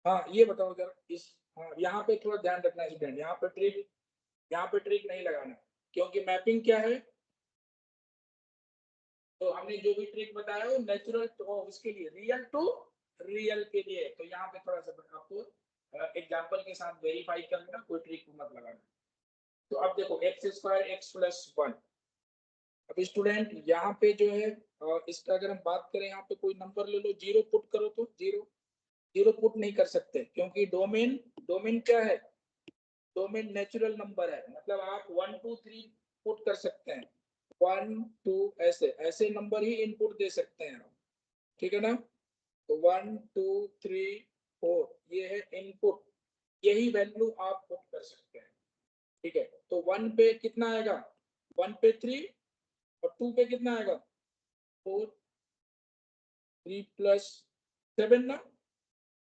हाँ ये बताओ जरा इस, हाँ यहाँ पे थोड़ा ध्यान रखना स्टूडेंट, यहाँ पे ट्रिक नहीं लगाना, क्योंकि मैपिंग क्या है। तो हमने जो भी ट्रिक बताया वो नेचुरल तो उसके लिए, रियल टू रियल के लिए। तो यहाँ पे थोड़ा सा आपको एग्जांपल के साथ वेरीफाई करना, कोई ट्रिक मत लगाना। तो अब देखो x² x+1। अब स्टूडेंट यहाँ पे जो है इसका अगर हम बात करें, यहाँ पे कोई नंबर ले लो, 0 पुट करो तो 0। 0 पुट नहीं कर सकते क्योंकि डोमेन, डोमेन क्या है, डोमेन नेचुरल नंबर है, मतलब आप 1 2 3 पुट कर सकते हैं। 1 2 ऐसे ऐसे नंबर ही इनपुट दे सकते हैं आप, ठीक है ना। तो 1 2 3 4 ये है इनपुट, यही वैल्यू आप पुट कर सकते हैं, ठीक है। तो 1 पे कितना आएगा, 1 पे 3 और 2 पे कितना आएगा 4, 3 प्लस 7 ना,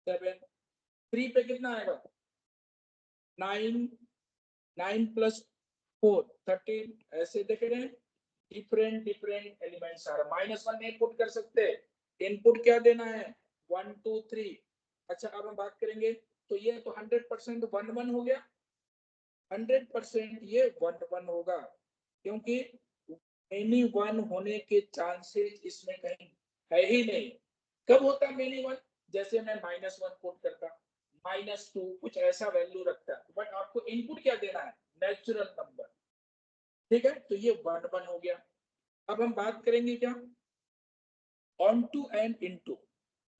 7। 3 पे कितना आएगा 9, 9 प्लस 4 13। ऐसे देख रहे हैं, डिफरेंट डिफरेंट एलिमेंट्स आ रहा है। -1 नहीं पुट कर सकते, इनपुट क्या देना है 1 2 3। अच्छा अब हम बात करेंगे, तो ये तो 100% 1 1 हो गया, 100% ये 1 1 होगा, क्योंकि मेनी वन होने के चांसेस इसमें कहीं है ही नहीं। कब होता है मेनी वन, जैसे मैं -1 पुट करता, -2 कुछ ऐसा वैल्यू रखता, बट आपको इनपुट क्या देना है, नेचुरल नंबर, ठीक है। तो ये 1 1 हो गया। अब हम बात करेंगे क्या, ऑन टू एंड इनटू।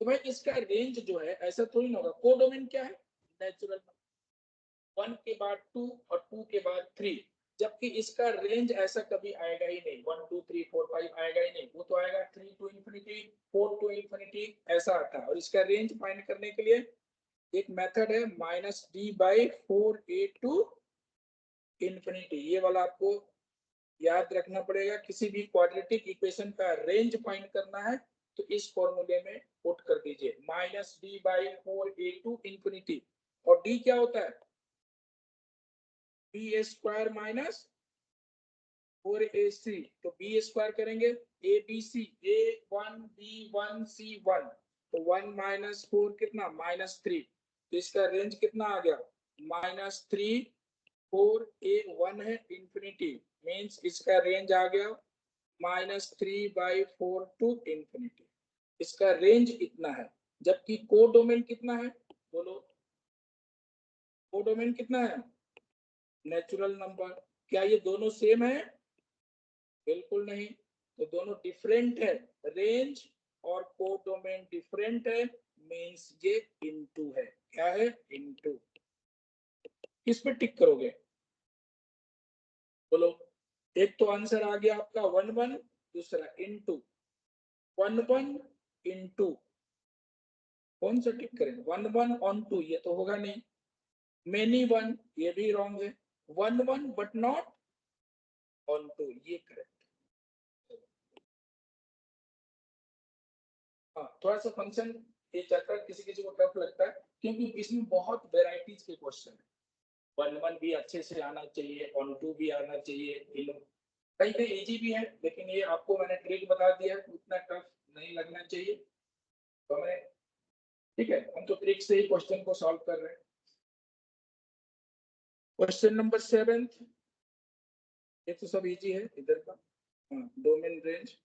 तो भाई इसका रेंज जो है ऐसा थोड़ी ना होगा, कोडोमेन क्या है, नेचुरल नंबर। 1 के बाद 2 और 2 के बाद 3, जबकि इसका रेंज ऐसा कभी आएगा ही नहीं, 1 2 3 4 5 आएगा ही नहीं, वो तो आएगा 3 to infinity 4 to infinity ऐसा आता है। और इसका रेंज फाइंड करने के लिए एक मेथड है -d/4a to infinity, ये वाला आपको याद रखना पड़ेगा। किसी भी क्वाड्रेटिक इक्वेशन का रेंज फाइंड करना है तो इस फॉर्मूले में पुट कर दीजिए, -d/4a to infinity। और d क्या होता है, b² माइनस 4ac। तो b² करेंगे abc, a1 b1 c1, तो 1 - 4 कितना -3। तो इसका रेंज कितना आ गया -3 4 a 1 है, इंफिनिटी मींस इसका रेंज आ गया -3/4 टू इंफिनिटी। इसका रेंज इतना है, जबकि कोडोमेन कितना है? बोलो, कोडोमेन कितना है? Natural number. क्या ये दोनों सेम है? बिल्कुल नहीं, तो दोनों डिफरेंट है। रेंज और कोडोमेन डिफरेंट है, मींस ये इनटू है। क्या है? इनटू। किस पे टिक करोगे? बोलो। एक तो आंसर आ गया आपका 1 1, दूसरा इनटू। 1 1 इनटू, कौन सा टिक करें? 1 1 ऑन 2 ये तो होगा नहीं। मेनी 1 ये भी रॉन्ग है। 1 1 बट नॉट ऑन 2 ये करेक्ट। हाँ, थोड़ा सा फंक्शन ये चैप्टर किसी किसी को टफ लगता है, क्योंकि इसमें बहुत वेराइटीज के क्वेश्चन है। 1 1 भी अच्छे से आना चाहिए, ऑन 2 भी आना चाहिए, कहीं कहीं इजी भी है, लेकिन ये आपको मैंने ट्रिक बता दिया, उतना टफ नहीं लगना चाहिए। तो मैं, ठीक है, हम तो ट्रिक से ही क्वेश्चन को सॉल्व कर रहे हैं। क्वेश्चन नंबर 7, ये तो सब इजी है इधर का। हाँ, डोमेन रेंज।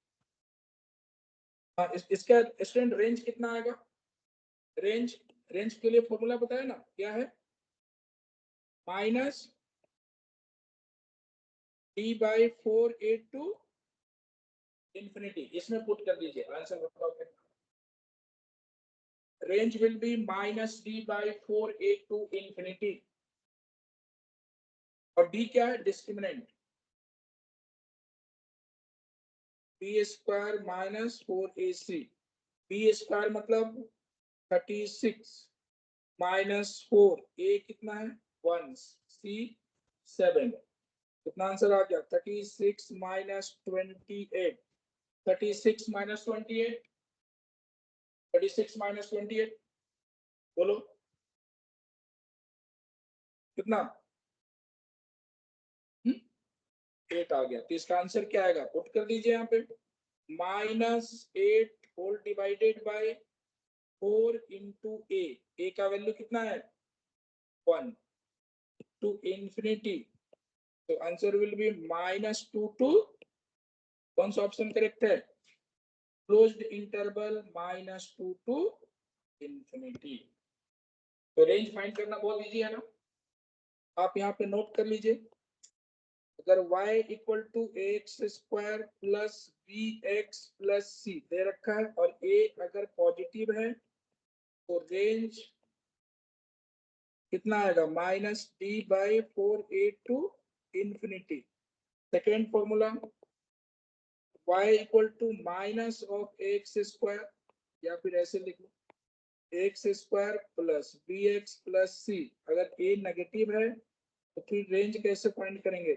हाँ, इसका स्टूडेंट रेंज कितना आएगा? रेंज, रेंज के लिए फॉर्मूला बताया ना, क्या है? Minus d/4 a to infinity. इसमें पुट कर दीजिए, आंसर बताओ कितना। Range will be -d/4 a to infinity. और d क्या है? डिस्क्रिमिनेंट। b² - 4ac। b² मतलब 36 -4, a कितना है? 1, c 7। कितना आंसर आ गया? 36 - 28। 36 - 28, 36 - 28, बोलो कितना? 8 आ गया। तो इसका आंसर क्या आएगा? पुट कर दीजिए यहाँ पे। -8 whole divided by 4 into a का वैल्यू कितना है? 1 टू इंफिनिटी। तो आंसर विल बी -2 टू, कौन सा ऑप्शन करेक्ट है? Closed interval -2 to infinity. तो रेंज फाइंड करना बहुत इजी है ना, आप यहाँ पे नोट कर लीजिए। अगर y equal to ax² plus bx plus c दे रखा है और a अगर पॉजिटिव है, तो रेंज कितना आएगा? -d/4 a to infinity. Second formula, y equal to minus of ax², या फिर ऐसे लिख लो ax² plus bx plus c। अगर a नेगेटिव है तो फिर रेंज कैसे फाइंड करेंगे?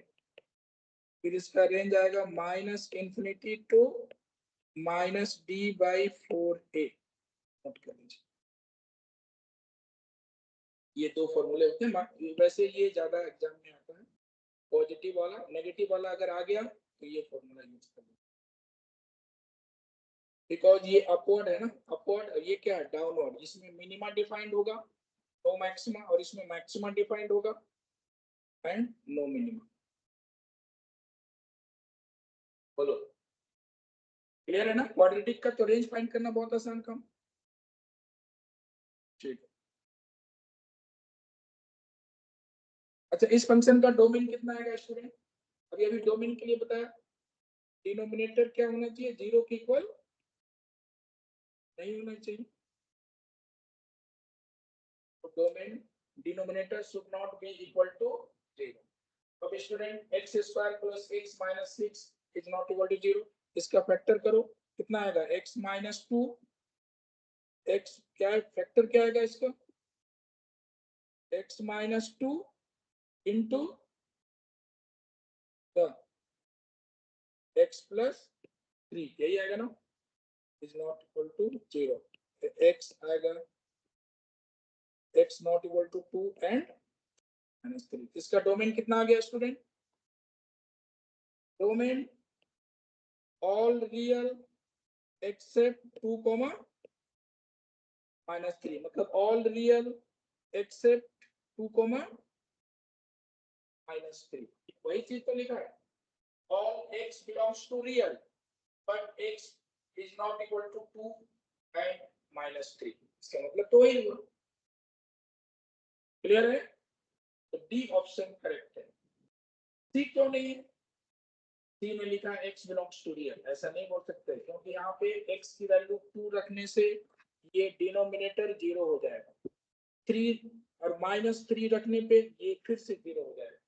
फिर इसका रेंज आएगा -इंफिनिटी टू -d/4a। नोट कर लीजिए, ये दो फॉर्मूले होते हैं। वैसे ये ज्यादा एग्जाम में आता है, पॉजिटिव वाला। नेगेटिव वाला अगर आ गया तो ये फॉर्मूला यूज कर लीजिए, बिकॉज ये अपवर्ड है ना। अपवर्ड, ये क्या है? डाउनवर्ड। इसमें मिनिमा डिफाइंड होगा, नो मैक्सिमा, और इसमें मैक्सिमा डिफाइंड होगा एंड नो मिनिमा। बोलो, क्लियर है ना? क्वाड्रेटिक का तो रेंज फाइंड करना बहुत आसान काम। ठीक है, अच्छा, इस फंक्शन का डोमेन कितना आएगा स्टूडेंट? अभी अभी डोमेन के लिए बताया, डिनोमिनेटर क्या होना चाहिए? 0 के इक्वल नहीं होना चाहिए। तो domain denominator should not be equal to 0। अब student x² plus x minus 6 is not equal to 0। इसका फैक्टर करो, कितना आएगा? x minus 2। x क्या है? फैक्टर क्या आएगा इसका? x minus 2 into x plus 3, यही आएगा ना? Is not equal to 0। x आएगा x not equal to 2 and -3। इसका डोमेन कितना आ गया student? Domain all real except 2, -3, मतलब ऑल रियल एक्सेप्ट 2, -3। वही चीज तो लिखा है, all x belongs to real but x is not equal to 2 and -3, इसका मतलब तो वही हुआ। क्लियर है? तो डी ऑप्शन करेक्ट है। सी क्यों नहीं है? सी में लिखा x बिलोंग्स टू रियल, ऐसा नहीं बोल सकते क्योंकि यहाँ पे x की वैल्यू 2 रखने से ये डिनोमिनेटर 0 हो जाएगा, 3 और -3 रखने पे ये फिर से 0 हो जाएगा।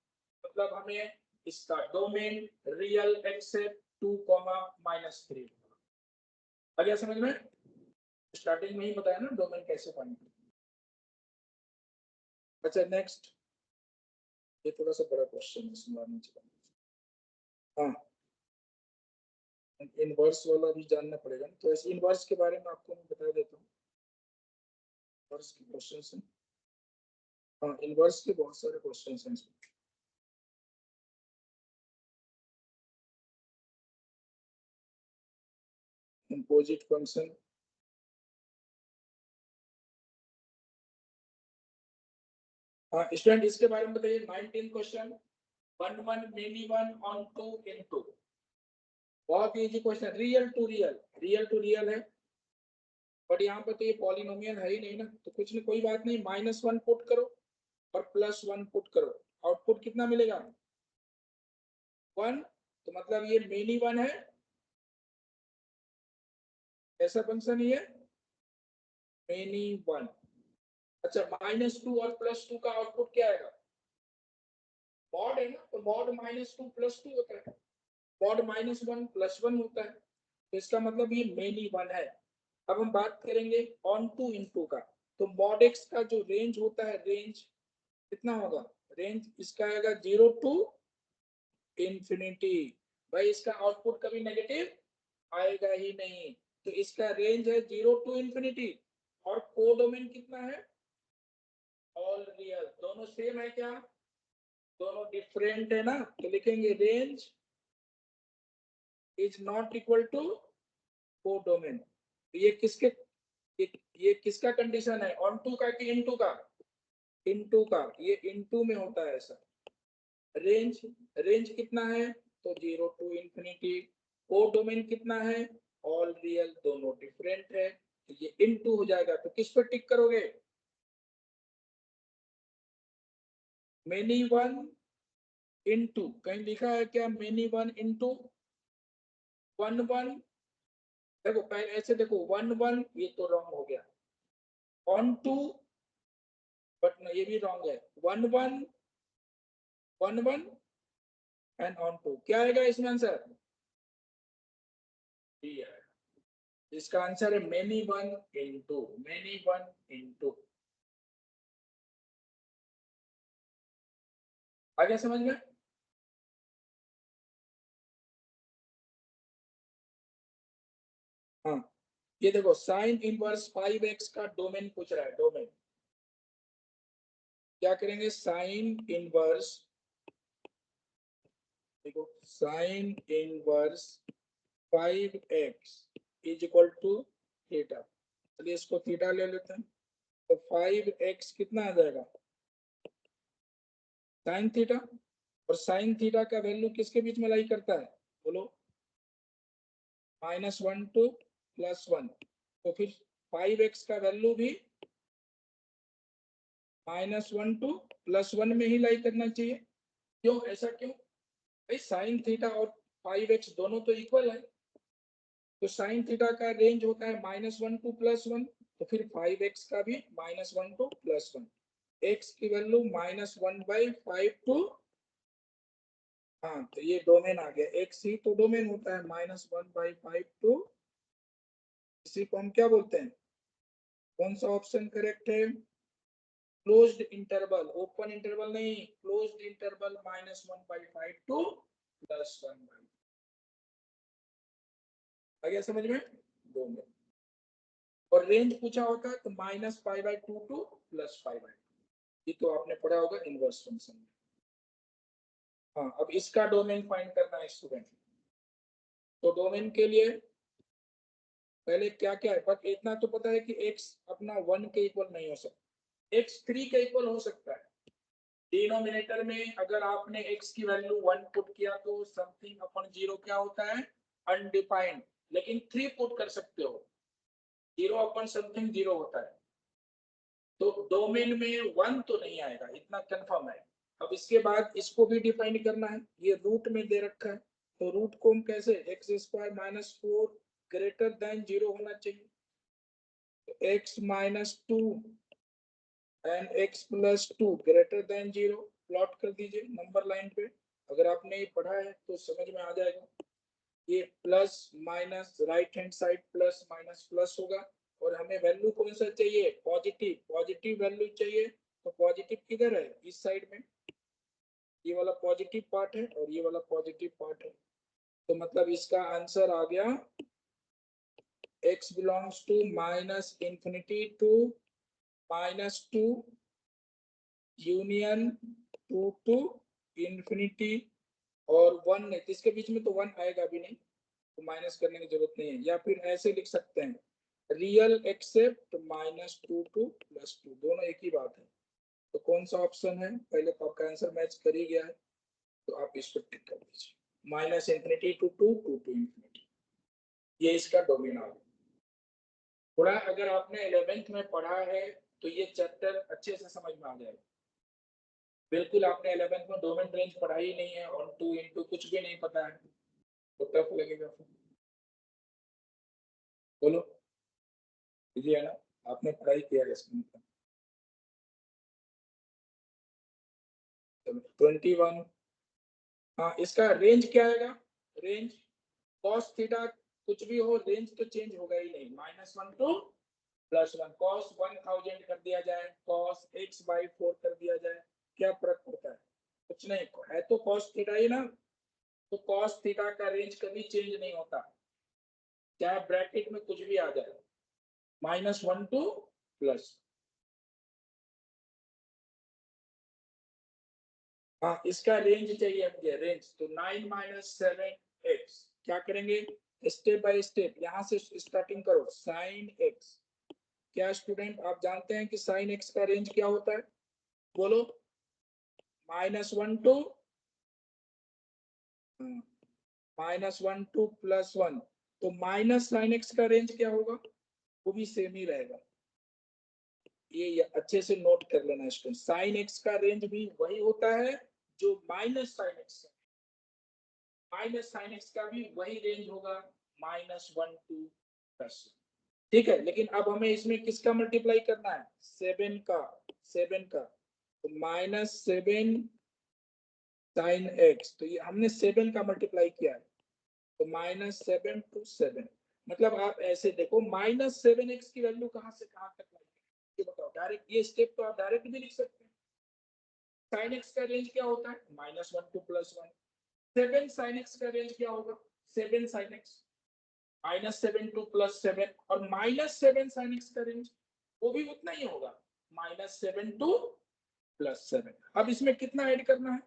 मतलब हमें इसका डोमेन रियल x है 2, -3। आ गया समझ में? स्टार्टिंग में ही बताया ना डोमेन कैसे फाइंड। अच्छा नेक्स्ट, ये थोड़ा सा बड़ा क्वेश्चन है, सुनवाने चाहिए। हाँ, इनवर्स वाला भी जानना पड़ेगा, तो इस इनवर्स के बारे में आपको मैं बता देता हूँ। इनवर्स के क्वेश्चंस हैं, हाँ इनवर्स के बहुत सारे क्वेश्चंस हैं इसमें। कंपोजिट फंक्शन, हाँ स्टूडेंट इसके बारे में बताइए। 19 क्वेश्चन, 1 1 मेनी 1 ऑन 2 इन 2, बहुत easy question. Real to real है, बट यहाँ पे तो ये पॉलिनोमियल है ही नहीं ना, तो कुछ नहीं, कोई बात नहीं, -1 पुट करो और +1 पुट करो, आउटपुट कितना मिलेगा 1, तो मतलब ये मेनी 1 है, ऐसा फंक्शन ही है मेनी 1। अच्छा -2 और +2 का आउटपुट क्या आएगा, मॉड है ना, तो मॉड -2 +2 होता है, मॉड -1 +1 होता है, तो इसका मतलब ये मेनी 1 है। अब हम बात करेंगे ऑन टू इनटू का, तो मॉड एक्स का जो रेंज होता है, रेंज कितना होगा, रेंज इसका आएगा 0 टू इंफिनिटी। भाई इसका आउटपुट कभी नेगेटिव आएगा ही नहीं, तो इसका रेंज है 0 टू इंफिनिटी, और कोडोमेन कितना है, ऑल रियल। दोनों सेम है क्या, दोनों डिफरेंट है ना, तो लिखेंगे range is not equal to codomain. ये किसके, ये किसका कंडीशन है, ऑन टू का कि इनटू का, इनटू का, ये इनटू में होता है ऐसा। रेंज, रेंज कितना है, तो 0 टू इंफिनिटी, कोडोमेन कितना है, ऑल रियल, दोनों डिफरेंट है, तो ये इनटू हो जाएगा। तो किस पर टिक करोगे, मेनी 1 इनटू, कहीं लिखा है क्या मेनी 1 इनटू 1 1, देखो पहले ऐसे देखो 1 1, ये तो रॉन्ग हो गया, ऑन टू, बट ना ये भी रॉन्ग है, 1 1 1 1 एंड ऑन टू, क्या आएगा इसमें आंसर, डी है। इसका आंसर है मेनी 1 इनटू, मेनी 1 इनटू। आगे समझ में? हाँ, ये देखो साइन इनवर्स 5x का डोमेन पूछ रहा है, डोमेन क्या करेंगे, साइन इनवर्स, देखो sine inverse 5x is equal to theta, चलिए इसको थीटा ले लेते हैं, तो 5x कितना आ जाएगा साइन थीटा, और साइन थीटा का वैल्यू किसके बीच में लाई करता है, बोलो, -1 टू +1, तो फिर 5x का वैल्यू भी -1 टू +1 में ही लाई करना चाहिए। क्यों, ऐसा क्यों, भाई साइन थीटा और 5x दोनों तो इक्वल है, तो साइन थीटा का रेंज होता है -1 टू +1, तो फिर 5x का भी -1 टू +1, x की वैल्यू -1/5 टू, हाँ तो ये डोमेन आ गया, x ही तो डोमेन होता है, -1/5 टू, इसी को हम क्या बोलते हैं, कौन सा ऑप्शन करेक्ट है, क्लोज्ड इंटरवल, ओपन इंटरवल नहीं, क्लोज्ड इंटरवल -1/5 टू +1/5। आ गया समझ में, डोमेन, और रेंज पूछा होता है तो -π/2 टू +π/2, ये तो आपने पढ़ा होगा इनवर्स फंक्शन में। हाँ, अब इसका डोमेन फाइंड करना है स्टूडेंट, तो डोमेन के लिए पहले क्या क्या है, पर इतना तो पता है कि x अपना 1 के इक्वल नहीं हो सकता, x 3 के इक्वल हो सकता है, डिनोमिनेटर में अगर आपने x की वैल्यू 1 पुट किया तो समथिंग अपॉन 0 क्या होता है, अनडिफाइंड। लेकिन 3 पुट कर सकते हो, 0 अपॉन समथिंग 0 होता है। तो डोमेन में 1 तो नहीं आएगा, इतना कंफर्म है। अब इसके बाद इसको भी डिफाइन करना है, ये रूट में दे रखा है, तो रूट को हम कैसे, x square minus 4 greater than 0 होना चाहिए, तो x minus 2 and x plus 2 greater than 0 plot कर दीजिए नंबर लाइन पे। अगर आपने ये पढ़ा है तो समझ में आ जाएगा। ये plus minus right hand side plus minus plus होगा, और हमें वैल्यू कौन सा चाहिए, पॉजिटिव, पॉजिटिव वैल्यू चाहिए। तो पॉजिटिव किधर है, इस साइड में, ये वाला पॉजिटिव पार्ट है और ये वाला पॉजिटिव पार्ट है। तो मतलब इसका आंसर आ गया x belongs to minus infinity to -2 union 2 to infinity और 1 है, तो इसके बीच में तो 1 आएगा भी नहीं, तो माइनस करने की जरूरत नहीं है। या फिर ऐसे लिख सकते हैं रियल एक्सेप्ट -2 टू +2, दोनों एक ही बात है। तो कौन सा ऑप्शन है, पहले तो आपका आंसर मैच कर ही गया है, तो आप इस पर टिक कर दीजिए, minus infinity to 2 to infinity, ये इसका डोमेन आ गया। थोड़ा अगर आपने 11th में पढ़ा है तो ये चैप्टर अच्छे से समझ में आ जाएगा। बिल्कुल आपने 11th में डोमेन रेंज पढ़ा ही नहीं है, ऑन टू इनटू कुछ भी नहीं पता है, तो टफ लगेगा फिर। बोलो, इजी है ना, आपने पढ़ाई किया है इसमें। चलो 21, हाँ इसका रेंज क्या आएगा, रेंज कॉस थीटा कुछ भी हो, रेंज तो चेंज होगा ही नहीं, -1 टू +1। कॉस 1000 कर दिया जाए, कॉस x/4 कर दिया जाए, क्या फर्क पड़ता है, कुछ नहीं है, तो कॉस थीटा ही ना। तो कॉस थीटा का रेंज कभी चेंज नहीं होता, चाहे ब्रैकेट में कुछ भी आ जाए, -1 टू प्लस। हाँ इसका रेंज चाहिए मुझे, रेंज, तो 9 - 7x क्या करेंगे, स्टेप बाय स्टेप, यहाँ से स्टार्टिंग करो, साइन x। क्या स्टूडेंट आप जानते हैं कि साइन x का रेंज क्या होता है, बोलो, -1 टू -1 टू +1, तो माइनस साइन x का रेंज क्या होगा, वो भी सेम ही रहेगा। ये अच्छे से नोट कर लेना स्टूडेंट, साइन x का रेंज भी वही होता है जो minus sine x, minus sine x का भी वही रेंज होगा, -1 टू +1। ठीक है, लेकिन अब हमें इसमें किसका मल्टीप्लाई करना है, 7 का, 7 का, तो -7 साइन एक्स, तो ये हमने 7 का मल्टीप्लाई किया है, तो -7 टू 7, मतलब आप ऐसे देखो -7x की वैल्यू कहाँ से कहाँ तक लाएंगे, ये बताओ, डायरेक्ट ये स्टेप तो आप डायरेक्ट भी लिख सकते हैं। साइन एक्स का रेंज क्या होता है, -1 टू +1, 7 साइन एक्स का रेंज क्या होगा, 7 साइन एक्स, -7 टू +7, और -7 साइन एक्स का रेंज वो भी उतना ही होगा, -7 टू +7। अब इसमें कितना ऐड करना है,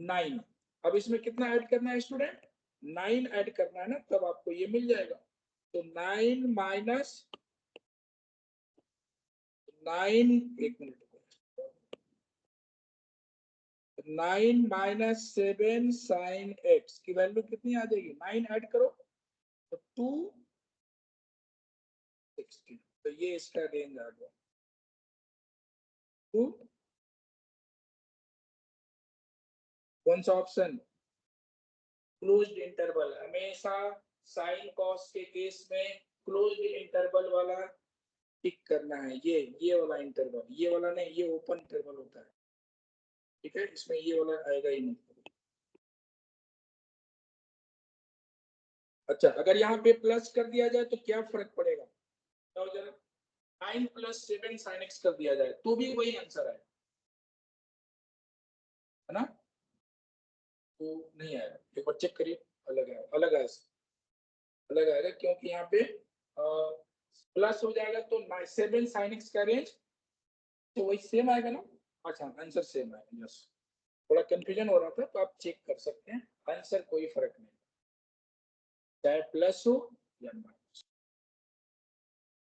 9। अब इसमें कितना ऐड करना है स्टूडेंट, 9 ऐड करना है ना, तब आपको ये मिल जाएगा। तो 9 माइनस 9, एक मिनट, 9 - 7 साइन एक्स की वैल्यू कितनी आ जाएगी, 9 ऐड करो तो 260, तो ये इसका रेंज आ गया 2। कौन सा ऑप्शन, क्लोज्ड इंटरवल, हमेशा साइन कॉस के केस में क्लोज्ड इंटरवल वाला टिक करना है, ये वाला इंटरवल, ये वाला नहीं, ये ओपन इंटरवल होता है, ठीक है, इसमें ये वाला आएगा ही नहीं। अच्छा अगर यहाँ पे प्लस कर दिया जाए तो क्या फर्क पड़ेगा, तो जरा 9 + 7 sin x कर दिया जाए तो भी वही आंसर है ना, तो नहीं आएगा, एक बार चेक करिए, अलग है, अलग है, अलग आएगा, क्योंकि यहाँ पे प्लस हो जाएगा तो 7 sin x का रेंज तो वही सेम आएगा ना। अच्छा आंसर सेम है, यस, थोड़ा कंफ्यूजन हो रहा था, तो आप चेक कर सकते हैं, आंसर कोई फर्क नहीं, चाहे प्लस हो या माइनस,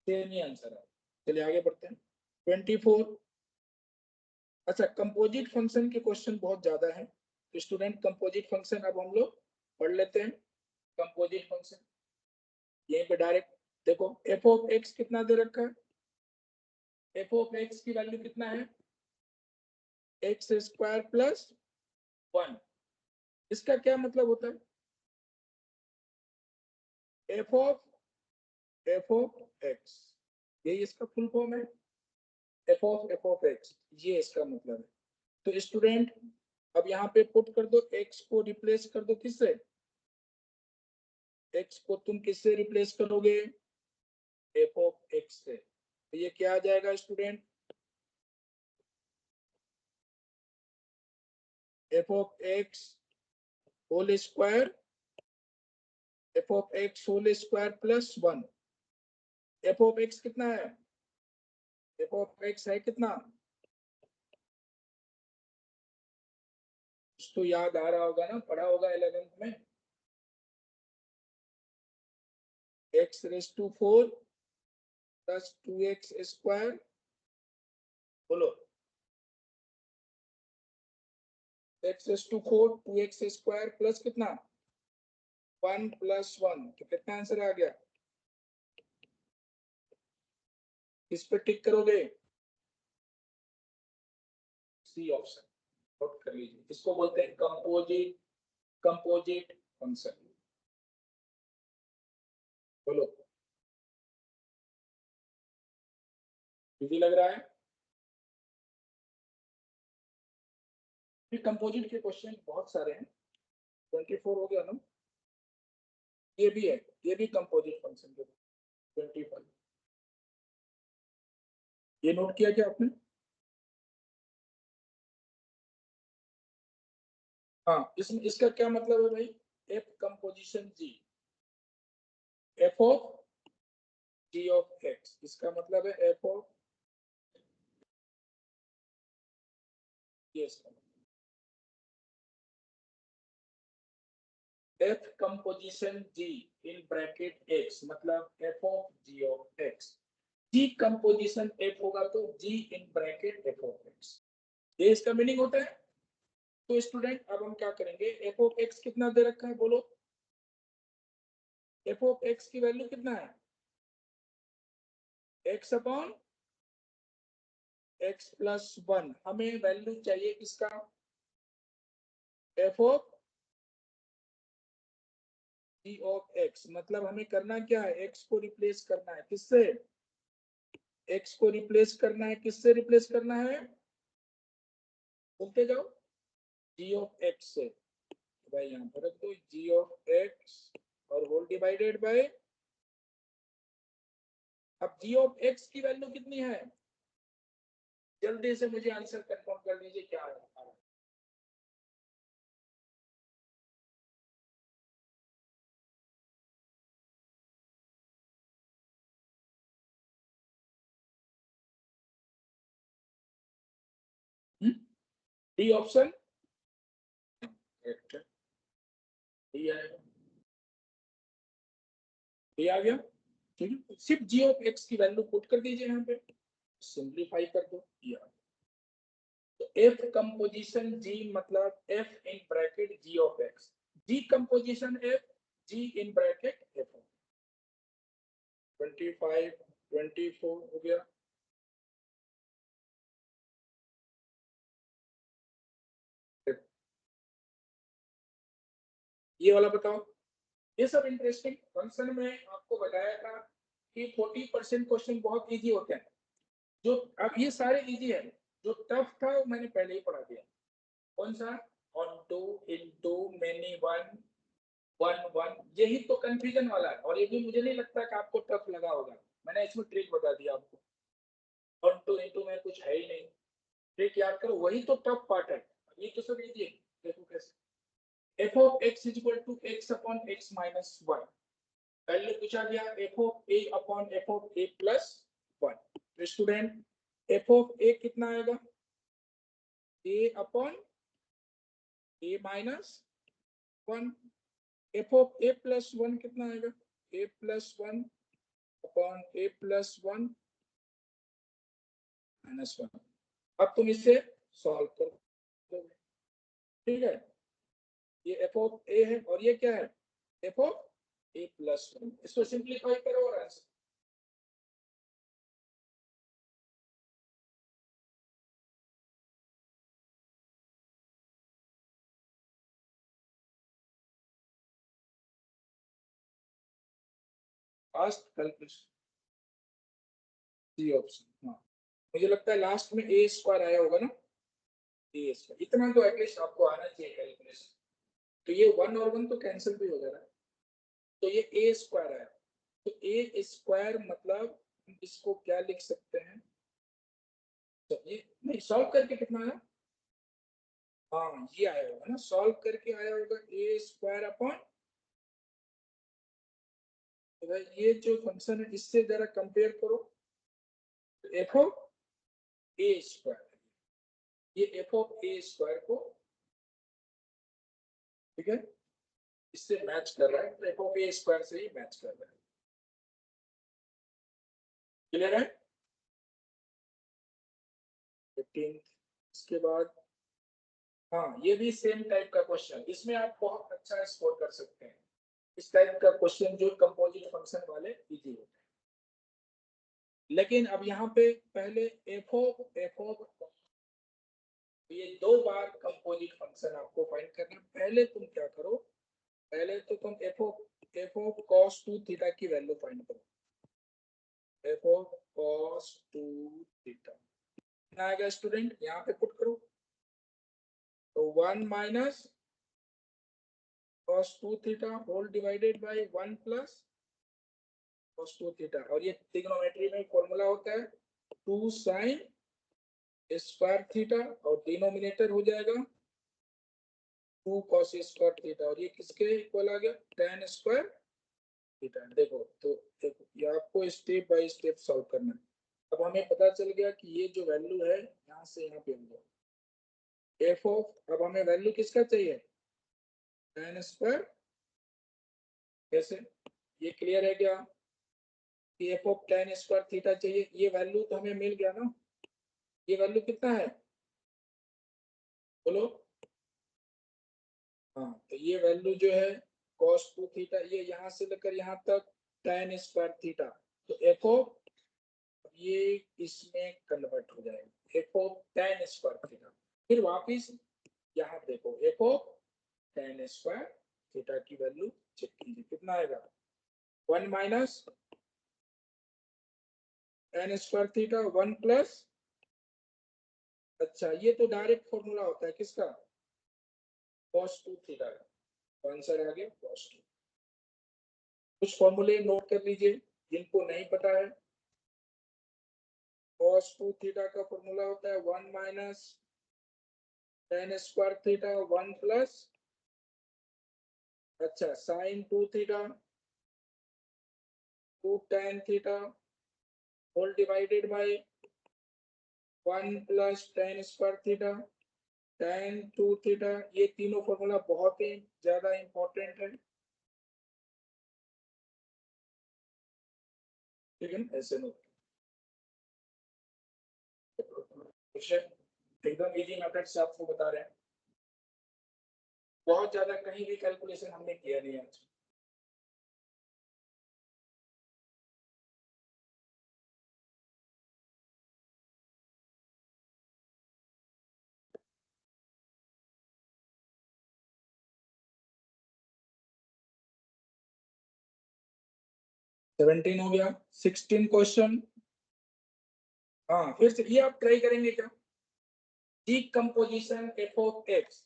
सेम ही आंसर है। चलिए आगे बढ़ते हैं, 24, अच्छा, कंपोजिट फंक्शन के क्वेश्चन बहुत ज्यादा है, तो स्टूडेंट कंपोजिट फंक्शन अब हम लोग पढ़ लेते हैं। कंपोजिट फंक्शन यहीं पे डायरेक्ट देखो, एफ ऑफ एक्स कितना दे रखा है, एफ ऑफ एक्स की वैल्यू कितना है, एक्स स्क्वायर प्लस 1। इसका क्या मतलब होता है, एफ ऑफ एक्स, यही इसका फुल फॉर्म है, एफ ऑफ एक्स, ये इसका मतलब है। तो स्टूडेंट अब यहाँ पे पुट कर दो, एक्स को रिप्लेस कर दो किससे, एक्स को तुम किससे रिप्लेस करोगे, एफ ऑफ एक्स से। तो ये क्या आ जाएगा student, f of x whole square, f of x whole square plus 1। F of x कितना है, एफ ऑफ एक्स है कितना, तो याद आ रहा होगा ना, पढ़ा होगा 11th में, x raise to 4 plus 2x square, बोलो, x raise to 4 2x square plus कितना 1 प्लस 1, तो कितना आंसर आ गया, किस पे टिक करोगे, सी ऑप्शन, नोट कर लीजिए, इसको बोलते हैं कंपोजिट फंक्शन। बोलो, इजी लग रहा है, फिर कंपोजिट के क्वेश्चन बहुत सारे हैं, 24 हो गया ना, ये भी है, ये भी कंपोजिट फंक्शन के 25, ये नोट किया क्या आपने, हाँ, इसका क्या मतलब है भाई, f composition g, f of g of x, इसका मतलब है एफ ऑफ, ये इसका f composition g in bracket x, मतलब f of g of x, g composition f होगा तो g in bracket f of x, ये इसका मीनिंग होता है। तो स्टूडेंट अब हम क्या करेंगे, एफ ऑफ एक्स कितना दे रखा है, बोलो, एफ ऑफ एक्स की वैल्यू कितना है, एक्स अपॉन एक्स प्लस 1, हमें वैल्यू चाहिए किसका, f of g of x, मतलब हमें करना क्या है, एक्स को रिप्लेस करना है किससे, एक्स को रिप्लेस करना है किससे, रिप्लेस करना है, बोलते जाओ, जी ऑफ एक्स से, तो भाई यहाँ पर रख दो जी ऑफ एक्स और होल डिवाइडेड बाय, अब जी ऑफ एक्स की वैल्यू कितनी है, जल्दी से मुझे आंसर कंफर्म कर लीजिए क्या है, डी ऑप्शन, डी आएगा, डी आ गया, ठीक है, सिर्फ जी ऑफ एक्स की वैल्यू पुट कर दीजिए यहाँ पे, सिंप्लीफाई कर दो, ये तो एफ कंपोजिशन जी मतलब f in bracket g of x, g composition f, g in bracket f, 25 24 हो गया, ये वाला बताओ, ये सब इंटरेस्टिंग फंक्शन में आपको बताया था कि 40% क्वेश्चन बहुत इजी होते हैं, जो अब ये सारे इजी है, जो टफ था वो मैंने पहले ही पढ़ा दिया, कौन सा, onto, into, many, one, one one, यही तो कंफ्यूजन वाला है, और ये भी मुझे नहीं लगता कि आपको टफ लगा होगा, मैंने इसमें ट्रिक बता दिया आपको, ऑन टू इंटू में कुछ है ही नहीं, ट्रिक याद करो, वही तो टफ पार्ट है, ये तो सब इजी है, देखो कैसे, f of x is equal to x upon x minus 1, value पूछा गया f of a upon f of a plus 1, तो स्टूडेंट एफ ऑफ ए कितना आएगा, a upon a minus 1, f of a plus 1 कितना आएगा, a plus 1 upon a plus 1 minus 1। अब तुम इसे सॉल्व कर दोगे, ठीक है। ये एफ ऑफ ए है और ये क्या है, एफ ऑफ ए प्लस 1। इसको सिंप्लीफाई करो और answer. Last calculation C option. हाँ, मुझे लगता है लास्ट में ए स्क्वायर आया होगा ना, ए स्क्वायर, इतना तो एटलीस्ट आपको आना चाहिए कैलकुलेशन। तो ये 1 और 1 तो कैंसिल भी हो जा रहा है, तो ये ए स्क्वायर आया। तो ए स्क्वायर मतलब इसको क्या लिख सकते हैं, तो ये नहीं, सॉल्व करके कितना आया, हाँ ये आया होगा ना, सॉल्व करके आया होगा ए स्क्वायर अपॉन, तो भाई ये जो फंक्शन है इससे जरा कंपेयर करो, एफ ऑफ ए स्क्वायर, ये एफ ऑफ ए स्क्वायर को, ठीक है, इससे मैच कर रहा है, तो एफ ऑफ ए स्क्वायर से ही मैच कर रहा है। क्लियर है। 15 इसके बाद, हाँ ये भी सेम टाइप का क्वेश्चन, इसमें आप बहुत अच्छा स्कोर कर सकते हैं। इस टाइप का क्वेश्चन जो कंपोजिट फंक्शन वाले इजी होते हैं, लेकिन अब यहाँ पे पहले एफ ऑफ ये 2 बार कंपोजिट फंक्शन आपको फाइंड करना है। पहले तुम क्या करो, पहले तो तुम एफ ऑफ cos 2 थीटा की वैल्यू फाइंड करो, एफ ऑफ cos 2 थीटा कितना आएगा स्टूडेंट, यहाँ पे पुट करो, तो 1 minus cos 2 theta whole divided by 1 plus cos 2 theta, और ये ट्रिग्नोमेट्री में फॉर्मूला होता है 2 sin स्क्वायर थीटा, और डिनोमिनेटर हो जाएगा 2 cos स्क्वायर थीटा, और ये किसके इक्वल आ गया, tan स्क्वायर थीटा। देखो तो देखो, ये आपको स्टेप बाय स्टेप सॉल्व करना है। अब हमें पता चल गया कि ये जो वैल्यू है यहाँ से यहाँ पे होगा एफ ऑफ, अब हमें वैल्यू किसका चाहिए, tan स्क्वायर, कैसे, ये क्लियर है क्या, कि F of tan square theta चाहिए, ये वैल्यू तो हमें मिल गया ना, ये वैल्यू कितना है बोलो, हाँ तो ये वैल्यू जो है cos 2 थीटा, ये यहाँ से लेकर यहाँ तक tan स्क्वायर थीटा, तो एफ ऑफ ये इसमें कन्वर्ट हो जाएगा f of tan square theta. फिर वापिस यहाँ देखो f of tan square theta की वैल्यू चेक कीजिए, कितना आएगा 1 minus tan square theta 1 plus, अच्छा ये तो डायरेक्ट फॉर्मूला होता है किसका, cos 2 थीटा का, तो आंसर आ गया cos 2। कुछ फॉर्मूले नोट कर लीजिए जिनको नहीं पता है, cos 2 थीटा का फॉर्मूला होता है 1 minus tan square theta 1 plus, अच्छा sin 2 theta 2 tan theta whole divided by 1 plus tan square theta tan 2 theta. ये तीनों फॉर्मूला बहुत ही ज्यादा इंपॉर्टेंट है, ठीक है ना, ऐसे नोट एकदम इजी मेथड से आपको बता रहे हैं, बहुत ज्यादा कहीं भी कैलकुलेशन हमने किया नहीं आज। सेवनटीन हो गया, 16 क्वेश्चन। हाँ फिर से ये आप ट्राई करेंगे क्या, डीकंपोजिशन एफ ऑफ एक्स,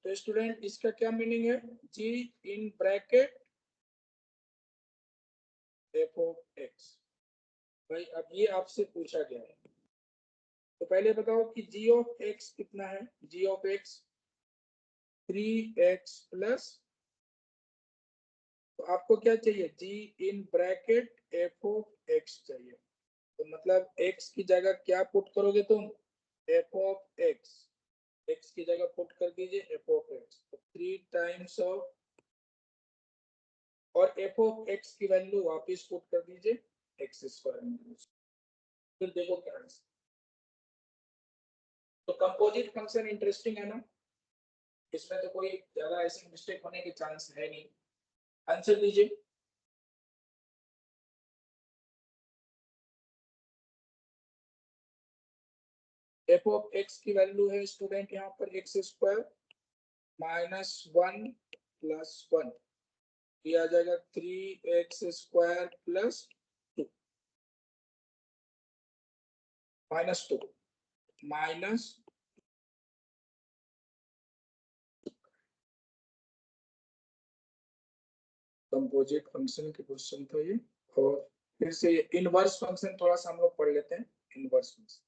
तो स्टूडेंट इसका क्या मीनिंग है, g in bracket f of x. भाई अब ये आपसे पूछा गया है, तो पहले बताओ कि जी ऑफ एक्स कितना है, जी ऑफ एक्स 3x प्लस, तो आपको क्या चाहिए, g in bracket f of x चाहिए, तो मतलब x की जगह क्या पुट करोगे तुम, एफ ऑफ एक्स की जगह पुट कर दीजिए एफ ऑफ एक्स, तो 3 टाइम्स ऑफ, और एफ ऑफ एक्स की वैल्यू वापस पुट कर दीजिए एक्स स्क्वायर में, फिर देखो क्या आंसर। तो कंपोजिट फंक्शन इंटरेस्टिंग है ना, इसमें तो कोई ज्यादा ऐसी मिस्टेक होने के चांस है नहीं। आंसर दीजिए। एफ ऑफ एक्स की वैल्यू है स्टूडेंट यहाँ पर एक्स स्क्वायर माइनस 1 प्लस 1, ये आ जाएगा 3x square plus 2 minus 2 minus composite function के क्वेश्चन था ये। और फिर से इनवर्स फंक्शन थोड़ा सा हम लोग पढ़ लेते हैं। इनवर्स फंक्शन,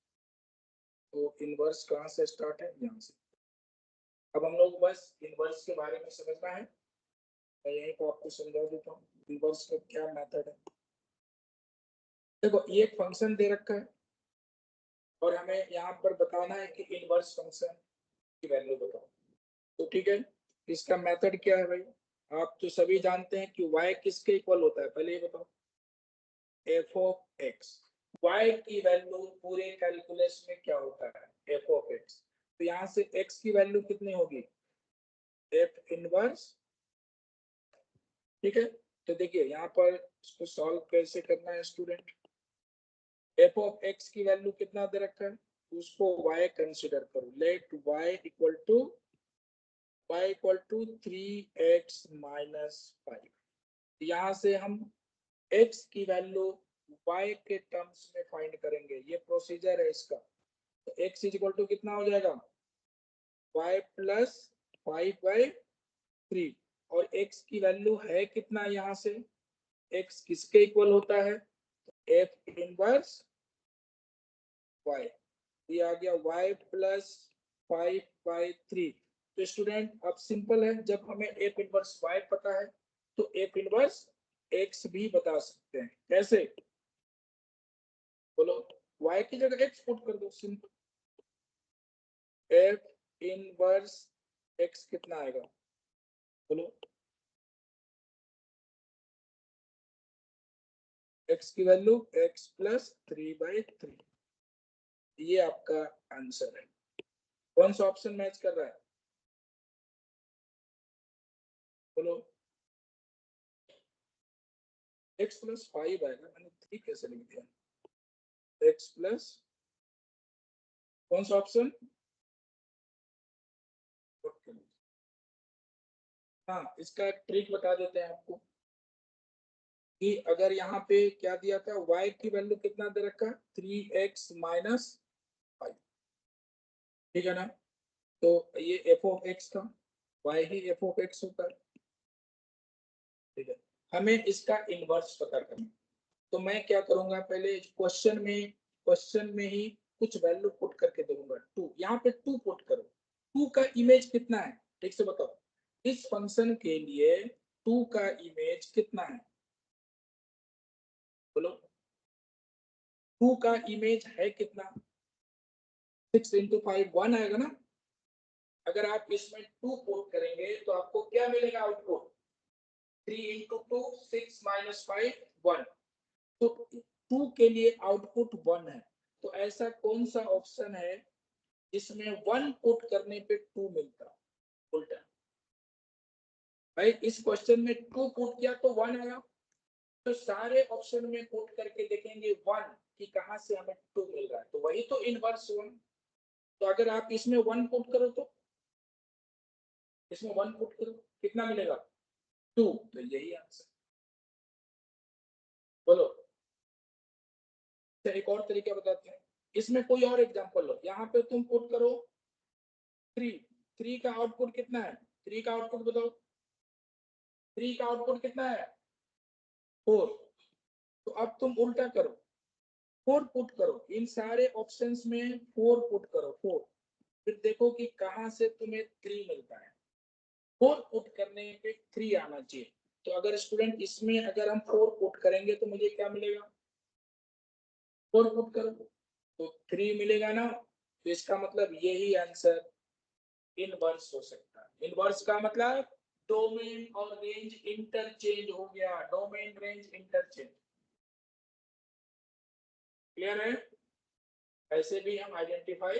तो इनवर्स कहाँ से स्टार्ट है, यहाँ से। अब हम लोग बस इनवर्स के बारे में समझना है, मैं यहीं को आपको समझा देता हूँ इनवर्स का क्या मेथड है। देखो ये एक फंक्शन दे रखा है और हमें यहाँ पर बताना है कि इनवर्स फंक्शन की वैल्यू बताओ। तो ठीक है, इसका मेथड क्या है भाई, आप तो सभी जानते हैं कि y किसके इक्वल होता है, पहले ये बताओ। एफ ऑफ एक्स, y की वैल्यू पूरे कैलकुलस में क्या होता है, एफ ऑफ एक्स। तो यहाँ से x की वैल्यू कितनी होगी, एफ इनवर्स। ठीक है, तो देखिए यहाँ पर इसको सॉल्व कैसे करना है स्टूडेंट। एफ ऑफ एक्स की वैल्यू कितना दे रखा है, उसको y कंसीडर करो। Let y equal to 3x minus 5। यहाँ से हम x की वैल्यू y के टर्म्स में फाइंड करेंगे, ये प्रोसीजर है इसका। तो x इज इक्वल टू कितना हो जाएगा, y प्लस 5/3। और x की वैल्यू है कितना, यहाँ से x किसके इक्वल होता है, f इनवर्स y। ये आ गया y प्लस 5/3। तो स्टूडेंट अब सिंपल है, जब हमें f इनवर्स y पता है तो f इनवर्स x भी बता सकते हैं। कैसे, बोलो। y की जगह x पुट कर दो, सिंपल। f इनवर्स x कितना आएगा, बोलो। x की वैल्यू x प्लस 3/3, ये आपका आंसर है। कौन सा ऑप्शन मैच कर रहा है, बोलो। x प्लस 5 आएगा, मैंने 3 कैसे लिख दिया, x प्लस, कौन सा ऑप्शन। हाँ, इसका ट्रिक बता देते हैं आपको कि अगर यहाँ पे क्या दिया था, y की वैल्यू कितना दे रखा, 3x माइनस 5, ठीक है ना। तो ये f ऑफ x था, y he f of x होता है, ठीक है। हमें इसका इनवर्स पता करना, तो मैं क्या करूंगा, पहले क्वेश्चन में ही कुछ वैल्यू पुट करके दूंगा। 2, यहाँ पे 2 पुट करो। 2 का इमेज कितना है, ठीक से बताओ। इस फंक्शन के लिए 2 का इमेज कितना है, बोलो। 2 का इमेज है कितना, 6 इंटू 5 1 आएगा ना। अगर आप इसमें 2 पुट करेंगे तो आपको क्या मिलेगा आउटपुट, 3 इंटू 2 6 माइनस 5 1। तो 2 के लिए आउटपुट 1 है। तो ऐसा कौन सा ऑप्शन है जिसमें 1 पुट करने पे 2 मिलता, उल्टा। भाई इस क्वेश्चन में 2 पुट किया तो 1 आया, तो सारे ऑप्शन में पुट करके देखेंगे 1 कि कहां से हमें 2 मिल रहा है, तो वही तो इनवर्स 1। तो अगर आप इसमें 1 पुट करो तो इसमें 1 पुट करो, कितना मिलेगा, 2। तो यही आंसर, बोलो। एक और तरीका बताते हैं, इसमें कोई और एग्जांपल लो। यहाँ पे तुम पुट करो 3, 3 का आउटपुट कितना है, 3 का आउटपुट बताओ, 3 का आउटपुट कितना है, 4। तो अब तुम उल्टा करो, 4 पुट करो, इन सारे ऑप्शंस में 4 पुट करो, 4। फिर देखो कि कहां से तुम्हें 3 मिलता है। 4 पुट करने पे 3 आना चाहिए। तो अगर स्टूडेंट इसमें अगर हम 4 पुट करेंगे तो मुझे क्या मिलेगा, 4 पुट करो तो 3 मिलेगा ना। तो इसका मतलब यही आंसर इनवर्स हो सकता है। इनवर्स का मतलब डोमेन और रेंज इंटरचेंज हो गया, डोमेन रेंज इंटरचेंज। क्लियर है, ऐसे भी हम आइडेंटिफाई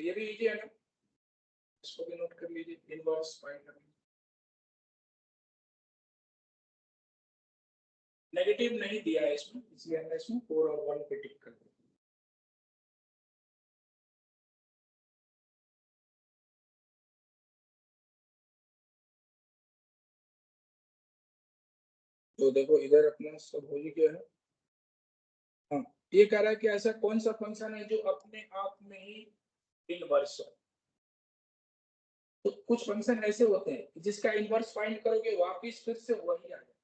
तो ये भी इजी है ना, इसको भी नोट कर लीजिए, इनवर्स फाइंड करना। नेगेटिव नहीं दिया है इसमें, इसलिए हमने इसमें 4 और 1 पे टिक कर दिया। तो देखो इधर अपना सब हो ही गया है। हाँ, ये कह रहा है कि ऐसा कौन सा फंक्शन है जो अपने आप में ही इनवर्स है। तो कुछ फंक्शन ऐसे होते हैं जिसका इनवर्स फाइंड करोगे वापिस फिर से वही आ जाए,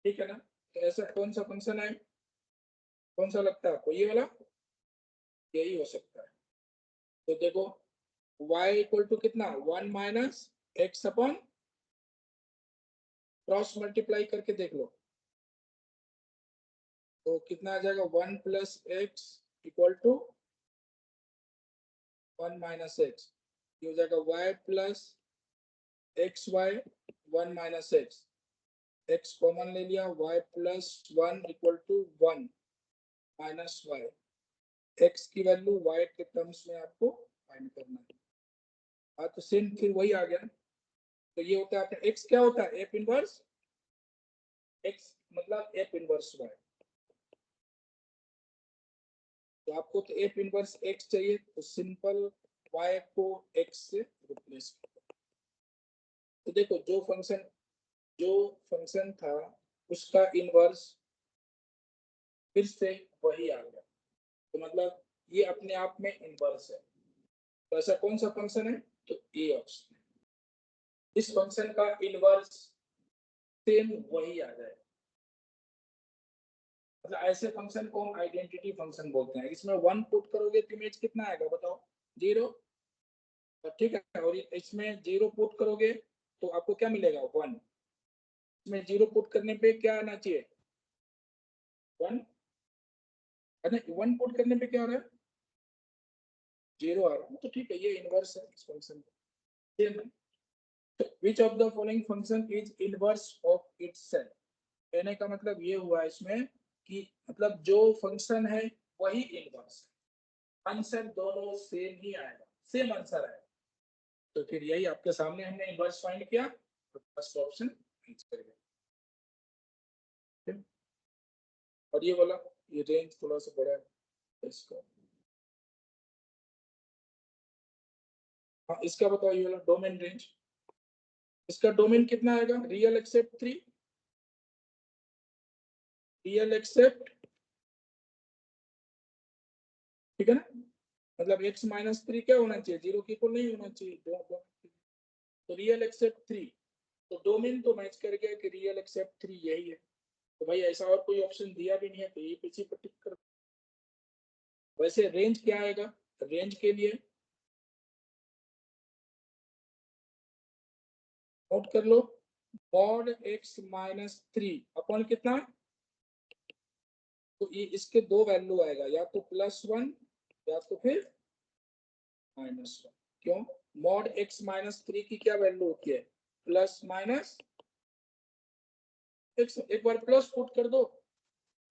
ठीक है ना। तो ऐसा कौन सा फंक्शन है, कौन सा लगता है आपको, ये वाला, यही हो सकता है। तो देखो y इक्वल टू कितना, 1 minus x upon, cross multiply करके देख लो, तो कितना आ जाएगा, 1 plus x equal to 1 minus x, ये हो जाएगा y plus x y 1 minus x, x common ले लिया, y plus 1 equal to 1 minus y, x की वैल्यू y के टर्म्स में आपको फाइंड करना है। हाँ, तो सेम फिर वही आ गया। तो ये होता है अपने x क्या होता है, एफ इनवर्स x मतलब एफ इनवर्स y। तो आपको तो एफ इनवर्स x चाहिए, तो सिंपल y को x से रिप्लेस करो। तो देखो जो फंक्शन था उसका इनवर्स फिर से वही आ गया, तो मतलब ये अपने आप में इनवर्स है। तो ऐसा कौन सा फंक्शन है, तो ए ऑप्शन। इस फंक्शन का इनवर्स सेम वही आ जाए, मतलब ऐसे फंक्शन को हम आइडेंटिटी फंक्शन बोलते हैं। इसमें 1 पुट करोगे तो इमेज कितना आएगा बताओ, 0। ठीक है, और इसमें 0 पुट करोगे तो आपको क्या मिलेगा, 1। इसमें 0 पुट करने पे क्या आना चाहिए, 1। अरे 1 पुट करने पे क्या आ रहा है, 0 आ रहा है। तो ठीक है, ये इनवर्स है इस फंक्शन का। Which of the following function is inverse of itself. कहने का मतलब ये हुआ इसमें कि मतलब जो फंक्शन है वही इनवर्स है, आंसर दोनों सेम ही आएगा, सेम आंसर आएगा। तो फिर यही आपके सामने हमने इनवर्स फाइंड किया, तो फर्स्ट ऑप्शन यूज करेंगे। और ये वाला, ये रेंज थोड़ा सा बड़ा है इसका। हाँ, इसका बताओ, ये वाला डोमेन रेंज, इसका डोमेन कितना आएगा, रियल एक्सेप्ट 3, रियल एक्सेप्ट, ठीक है ना। मतलब x माइनस 3 क्या होना चाहिए, 0 के इक्वल नहीं होना चाहिए, तो रियल एक्सेप्ट 3। तो डोमेन तो मैच कर गया कि रियल एक्सेप्ट 3 यही है। तो भाई ऐसा और कोई ऑप्शन दिया भी नहीं है, तो ये पीछे पर टिक कर। वैसे रेंज क्या आएगा, रेंज के लिए नोट कर लो, मॉड x माइनस 3 अपॉन कितना, तो ये इसके दो वैल्यू आएगा, या तो +1 या तो फिर -1। क्यों, मॉड x माइनस 3 की क्या वैल्यू होती है, प्लस माइनस x। एक बार प्लस पुट कर दो,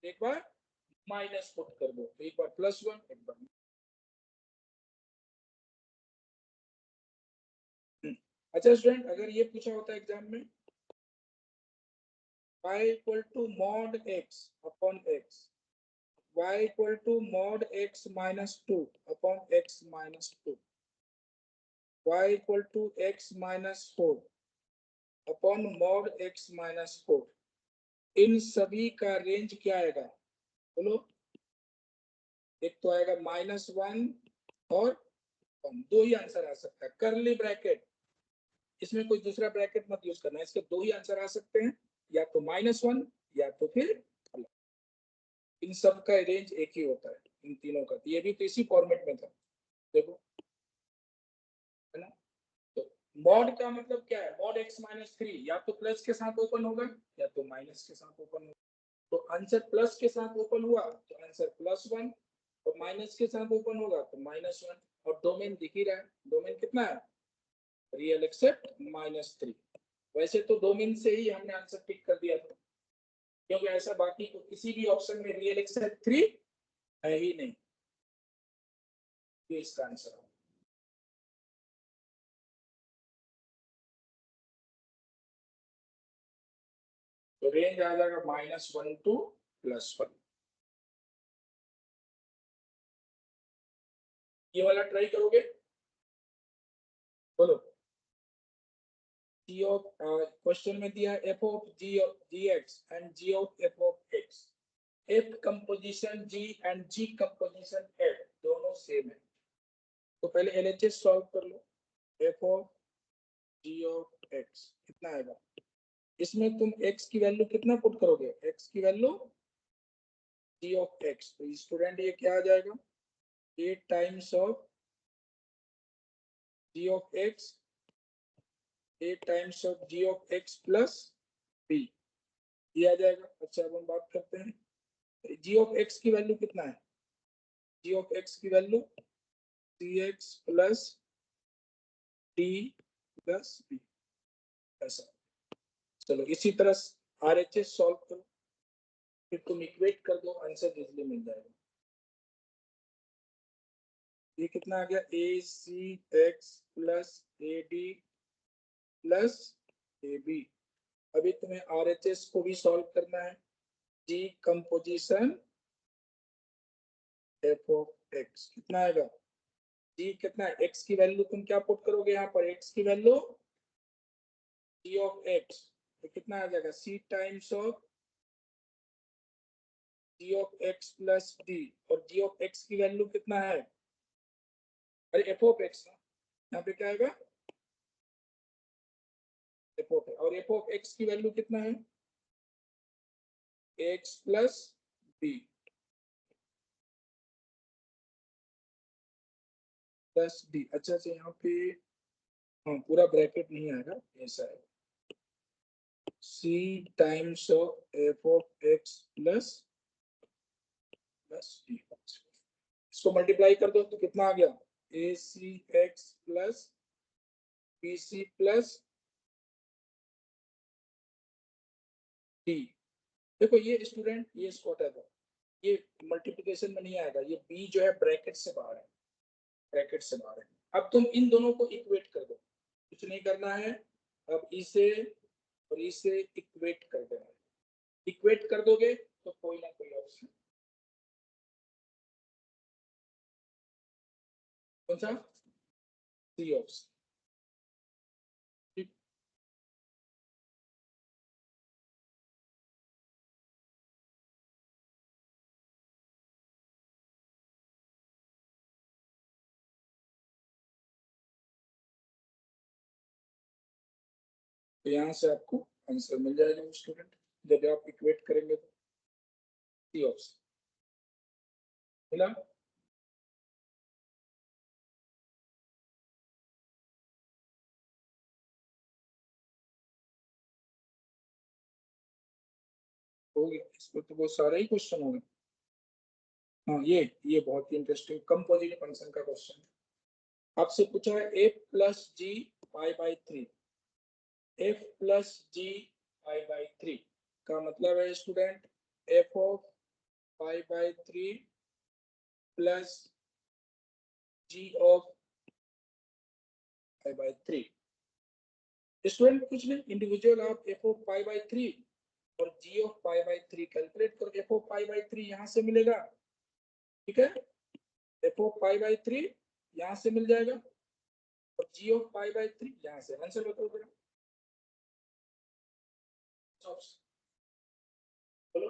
एक बार माइनस पुट कर दो, एक बार +1 एक बार। अच्छा स्टूडेंट, अगर ये पूछा होता एग्जाम में, y equal to mod x upon x, y equal to mod x minus 2 upon x minus 2, y equal to x minus 4 upon mod x minus 4, इन सभी का रेंज क्या आएगा, बोलो। एक तो आएगा -1 और 1, दो ही आंसर आ सकता है, करली ब्रैकेट, इसमें कोई दूसरा ब्रैकेट मत यूज करना, इसके दो ही आंसर आ सकते हैं, या तो -1 या तो फिर अलग। इन सब का रेंज एक ही होता है, इन तीनों का। ये भी तो इसी फॉर्मेट में था, देखो, है ना। तो मॉड का मतलब क्या है, मॉड x माइनस 3 या तो प्लस के साथ ओपन होगा या तो माइनस के साथ ओपन होगा। तो आंसर प्लस के साथ ओपन हुआ तो आंसर +1, और माइनस के साथ ओपन होगा तो -1। और डोमेन दिख ही रहा है, डोमेन कितना है, रियल एक्सेप्ट -3। वैसे तो डोमेन से ही हमने आंसर टिक कर दिया था, क्योंकि ऐसा बाकी किसी भी ऑप्शन में रियल एक्सेप्ट 3 है ही नहीं। ये इसका आंसर है। तो रेंज आ जाएगा -1 to +1। ये वाला ट्राई करोगे? बोलो। g of क्वेश्चन में दिया f of gx and g of f of x। f composition g and g composition f दोनों सेम है। तो पहले LHS सॉल्व कर लो। f of g of x कितना आएगा? इसमें तुम x की वैल्यू कितना पुट करोगे? x की वैल्यू g of x। तो स्टूडेंट ये क्या आ जाएगा? 8 times of g of x, 8 times of g of x plus b, ये आ जाएगा। अच्छा अब हम बात करते हैं g of x की वैल्यू कितना है? g of x की value cx plus d plus b, ऐसा। चलो इसी तरह RHS सॉल्व करो, फिर तुम इक्वेट कर दो, आंसर इजीली मिल जाएगा। ये कितना आ गया? ACX plus AD plus AB। अभी तुम्हें RHS को भी सॉल्व करना है। G composition f of x कितना आएगा? G कितना है? x की वैल्यू तुम क्या पुट करोगे यहाँ पर? x की वैल्यू g of x, तो कितना आ जाएगा? c times of g of x plus d, और g of x की वैल्यू कितना है? अरे f of x ना, यहाँ पे क्या आएगा? f of, और f of x की वैल्यू कितना है? x plus b plus d। अच्छा से यहाँ पे हाँ पूरा ब्रैकेट नहीं आएगा, ऐसा है c times of f of x plus plus d। इसको मल्टीप्लाई कर दो तो कितना आ गया? ACX plus BC plus D। देखो ये स्टूडेंट, ये इसको हटा दो, ये मल्टीप्लिकेशन में नहीं आएगा, ये b जो है ब्रैकेट से बाहर है, ब्रैकेट से बाहर है। अब तुम इन दोनों को इक्वेट कर दो, कुछ नहीं करना है। अब इसे और इसे इक्वेट कर देना है। इक्वेट कर दोगे तो कोई ना कोई ऑप्शन, कौन सा? C option. तो यहाँ से आपको आंसर मिल जाएगा स्टूडेंट, जब आप इक्वेट करेंगे तो। सी ऑप्शन मिला। हो गया, इसमें तो बहुत सारे ही क्वेश्चन हो गए। हाँ ये बहुत ही इंटरेस्टिंग कंपोजिट फंक्शन का क्वेश्चन है। आपसे पूछा है f plus g pi by 3। f plus g pi by 3 का मतलब है student f of pi by 3 plus g of pi by 3। Student कुछ नहीं, इंडिविजुअल आप f ऑफ पाई बाई 3 और g of pi by 3 calculate करो। f of pi by 3 यहाँ से मिलेगा, ठीक है? f ऑफ पाई बाई 3 यहाँ से मिल जाएगा और g ऑफ पाई बाई 3 यहाँ से। आंसर बताओ जरा, बोलो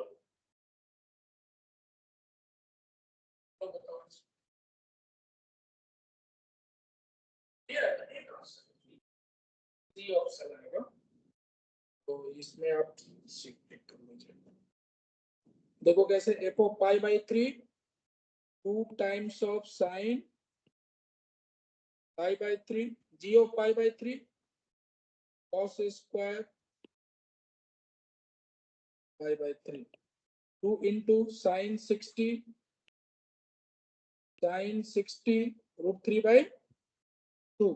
तो बताओ आंसर। सी ऑप्शन आएगा, तो इसमें आप टिक कर लीजिए। देखो कैसे, f of pi by 3 2 times of sine pi by 3, g of pi by 3 cos square pi by 3, 2 into sin 60 root 3 by 2,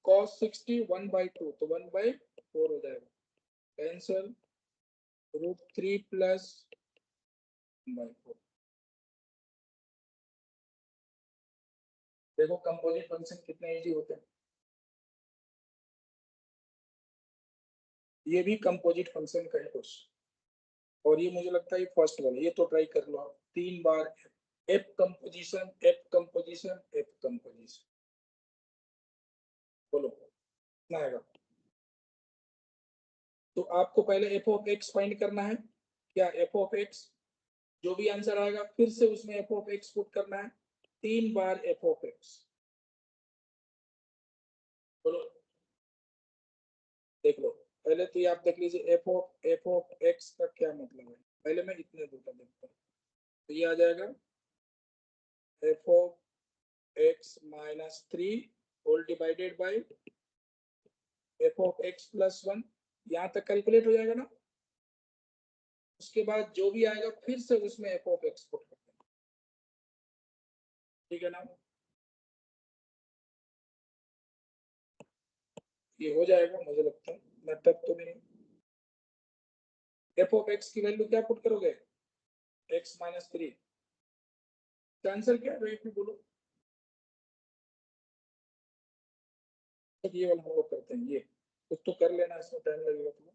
cos 60 1 by 2, तो 1 by 4 हो जाएगा। Cancel, root 3 plus 1 by 4। देखो कंपोजिट फंक्शन कितने इजी होते हैं। ये भी composite function का है क्वेश्चन, और ये मुझे लगता है ये फर्स्ट वाला, ये तो ट्राई कर लो आप 3 बार। F composition, f composition, f composition, बोलो कितना आएगा। तो आपको पहले एफ ऑफ एक्स फाइंड करना है, क्या एफ ऑफ एक्स, जो भी आंसर आएगा फिर से उसमें एफ ऑफ एक्स पुट करना है, 3 बार एफ ऑफ एक्स। बोलो, देख लो पहले, तो ये आप देख लीजिए एफ ऑफ एक्स का क्या मतलब है। पहले मैं इतने दूर का देखता हूँ, तो ये आ जाएगा f of x minus 3 whole divided by f of x plus 1, यहाँ तक कैलकुलेट हो जाएगा ना। उसके बाद जो भी आएगा फिर से उसमें एफ ऑफ एक्स पुट करते हैं, ठीक है ना। ये हो जाएगा मुझे लगता है, मैं तब तो नहीं। एफ ऑफ एक्स की वैल्यू क्या पुट करोगे, एक्स माइनस 3, आंसर क्या है एक भी बोलो। ये वाला हम लोग करते हैं, ये कुछ तो कर लेना, इसमें टाइम लगेगा तुम्हें।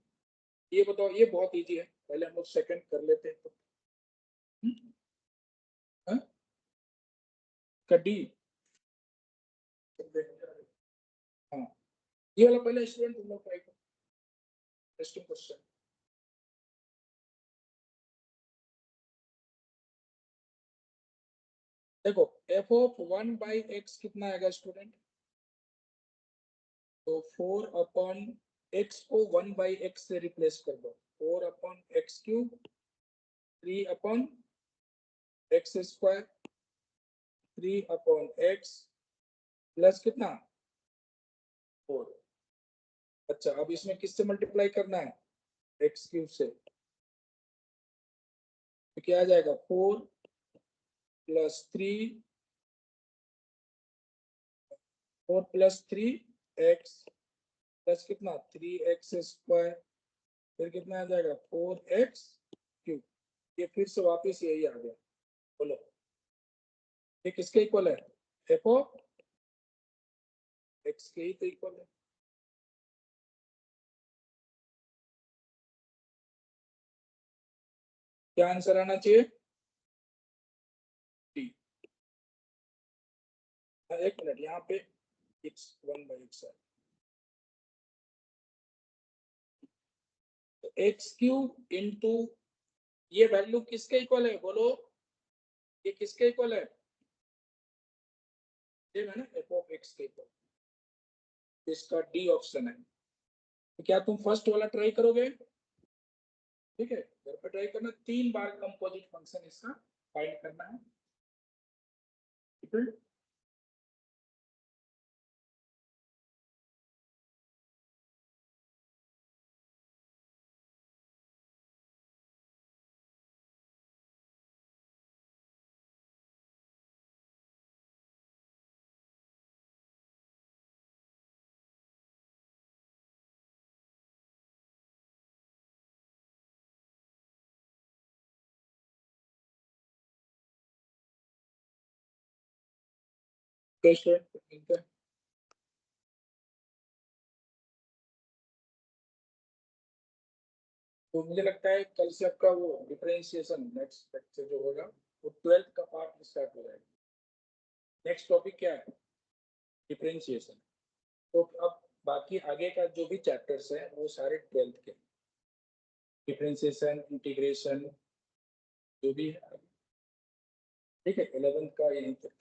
ये बताओ, ये बहुत इजी है, पहले हम लोग सेकंड कर लेते हैं तो। हाँ? कड्डी, हाँ, ये वाला पहले स्टूडेंट तुम लोग ट्राई करो, टेस्टिंग क्वेश्चन। देखो एफ ऑफ 1 बाई एक्स कितना आएगा स्टूडेंट, तो 4 अपॉन एक्स को 1 बाई एक्स से रिप्लेस कर दो, 4 upon x cube, 3 upon x square, 3 upon x plus कितना 4। अच्छा, अब इसमें किससे मल्टीप्लाई करना है, एक्स क्यूब से, तो क्या आ जाएगा 4 प्लस 3, 4 प्लस 3 एक्स प्लस कितना 3 एक्स स्क्वायर, फिर कितना आ जाएगा 4 एक्स क्यूब। ये फिर से वापस यही आ गया। बोलो ये किसके इक्वल है, एफ ऑफ एक्स के ही तो इक्वल है। क्या आंसर आना चाहिए, टी। एक मिनट, यहाँ पे एक्स 1 बाई एक्स है, तो एक्स क्यूब इंटू ये वैल्यू किसके इक्वल है बोलो, ये किसके इक्वल है, ये है ना एफ ऑफ एक्स के इक्वल, इसका डी ऑप्शन है। तो क्या तुम फर्स्ट वाला ट्राई करोगे, ठीक है, घर पे ट्राई करना, 3 बार कंपोजिट फंक्शन इसका फाइंड करना है, ठीक है। कैसे मिलते हैं, तो मुझे लगता है कल से आपका वो डिफरेंशिएशन नेक्स्ट लेक्चर जो होगा वो 12th का पार्ट स्टार्ट हो जाएगा। नेक्स्ट टॉपिक क्या है, डिफरेंशिएशन। तो अब बाकी आगे का जो भी चैप्टर्स है वो सारे 12th के, डिफरेंशिएशन, इंटीग्रेशन, जो भी है, ठीक है, 11th का यहीं तक।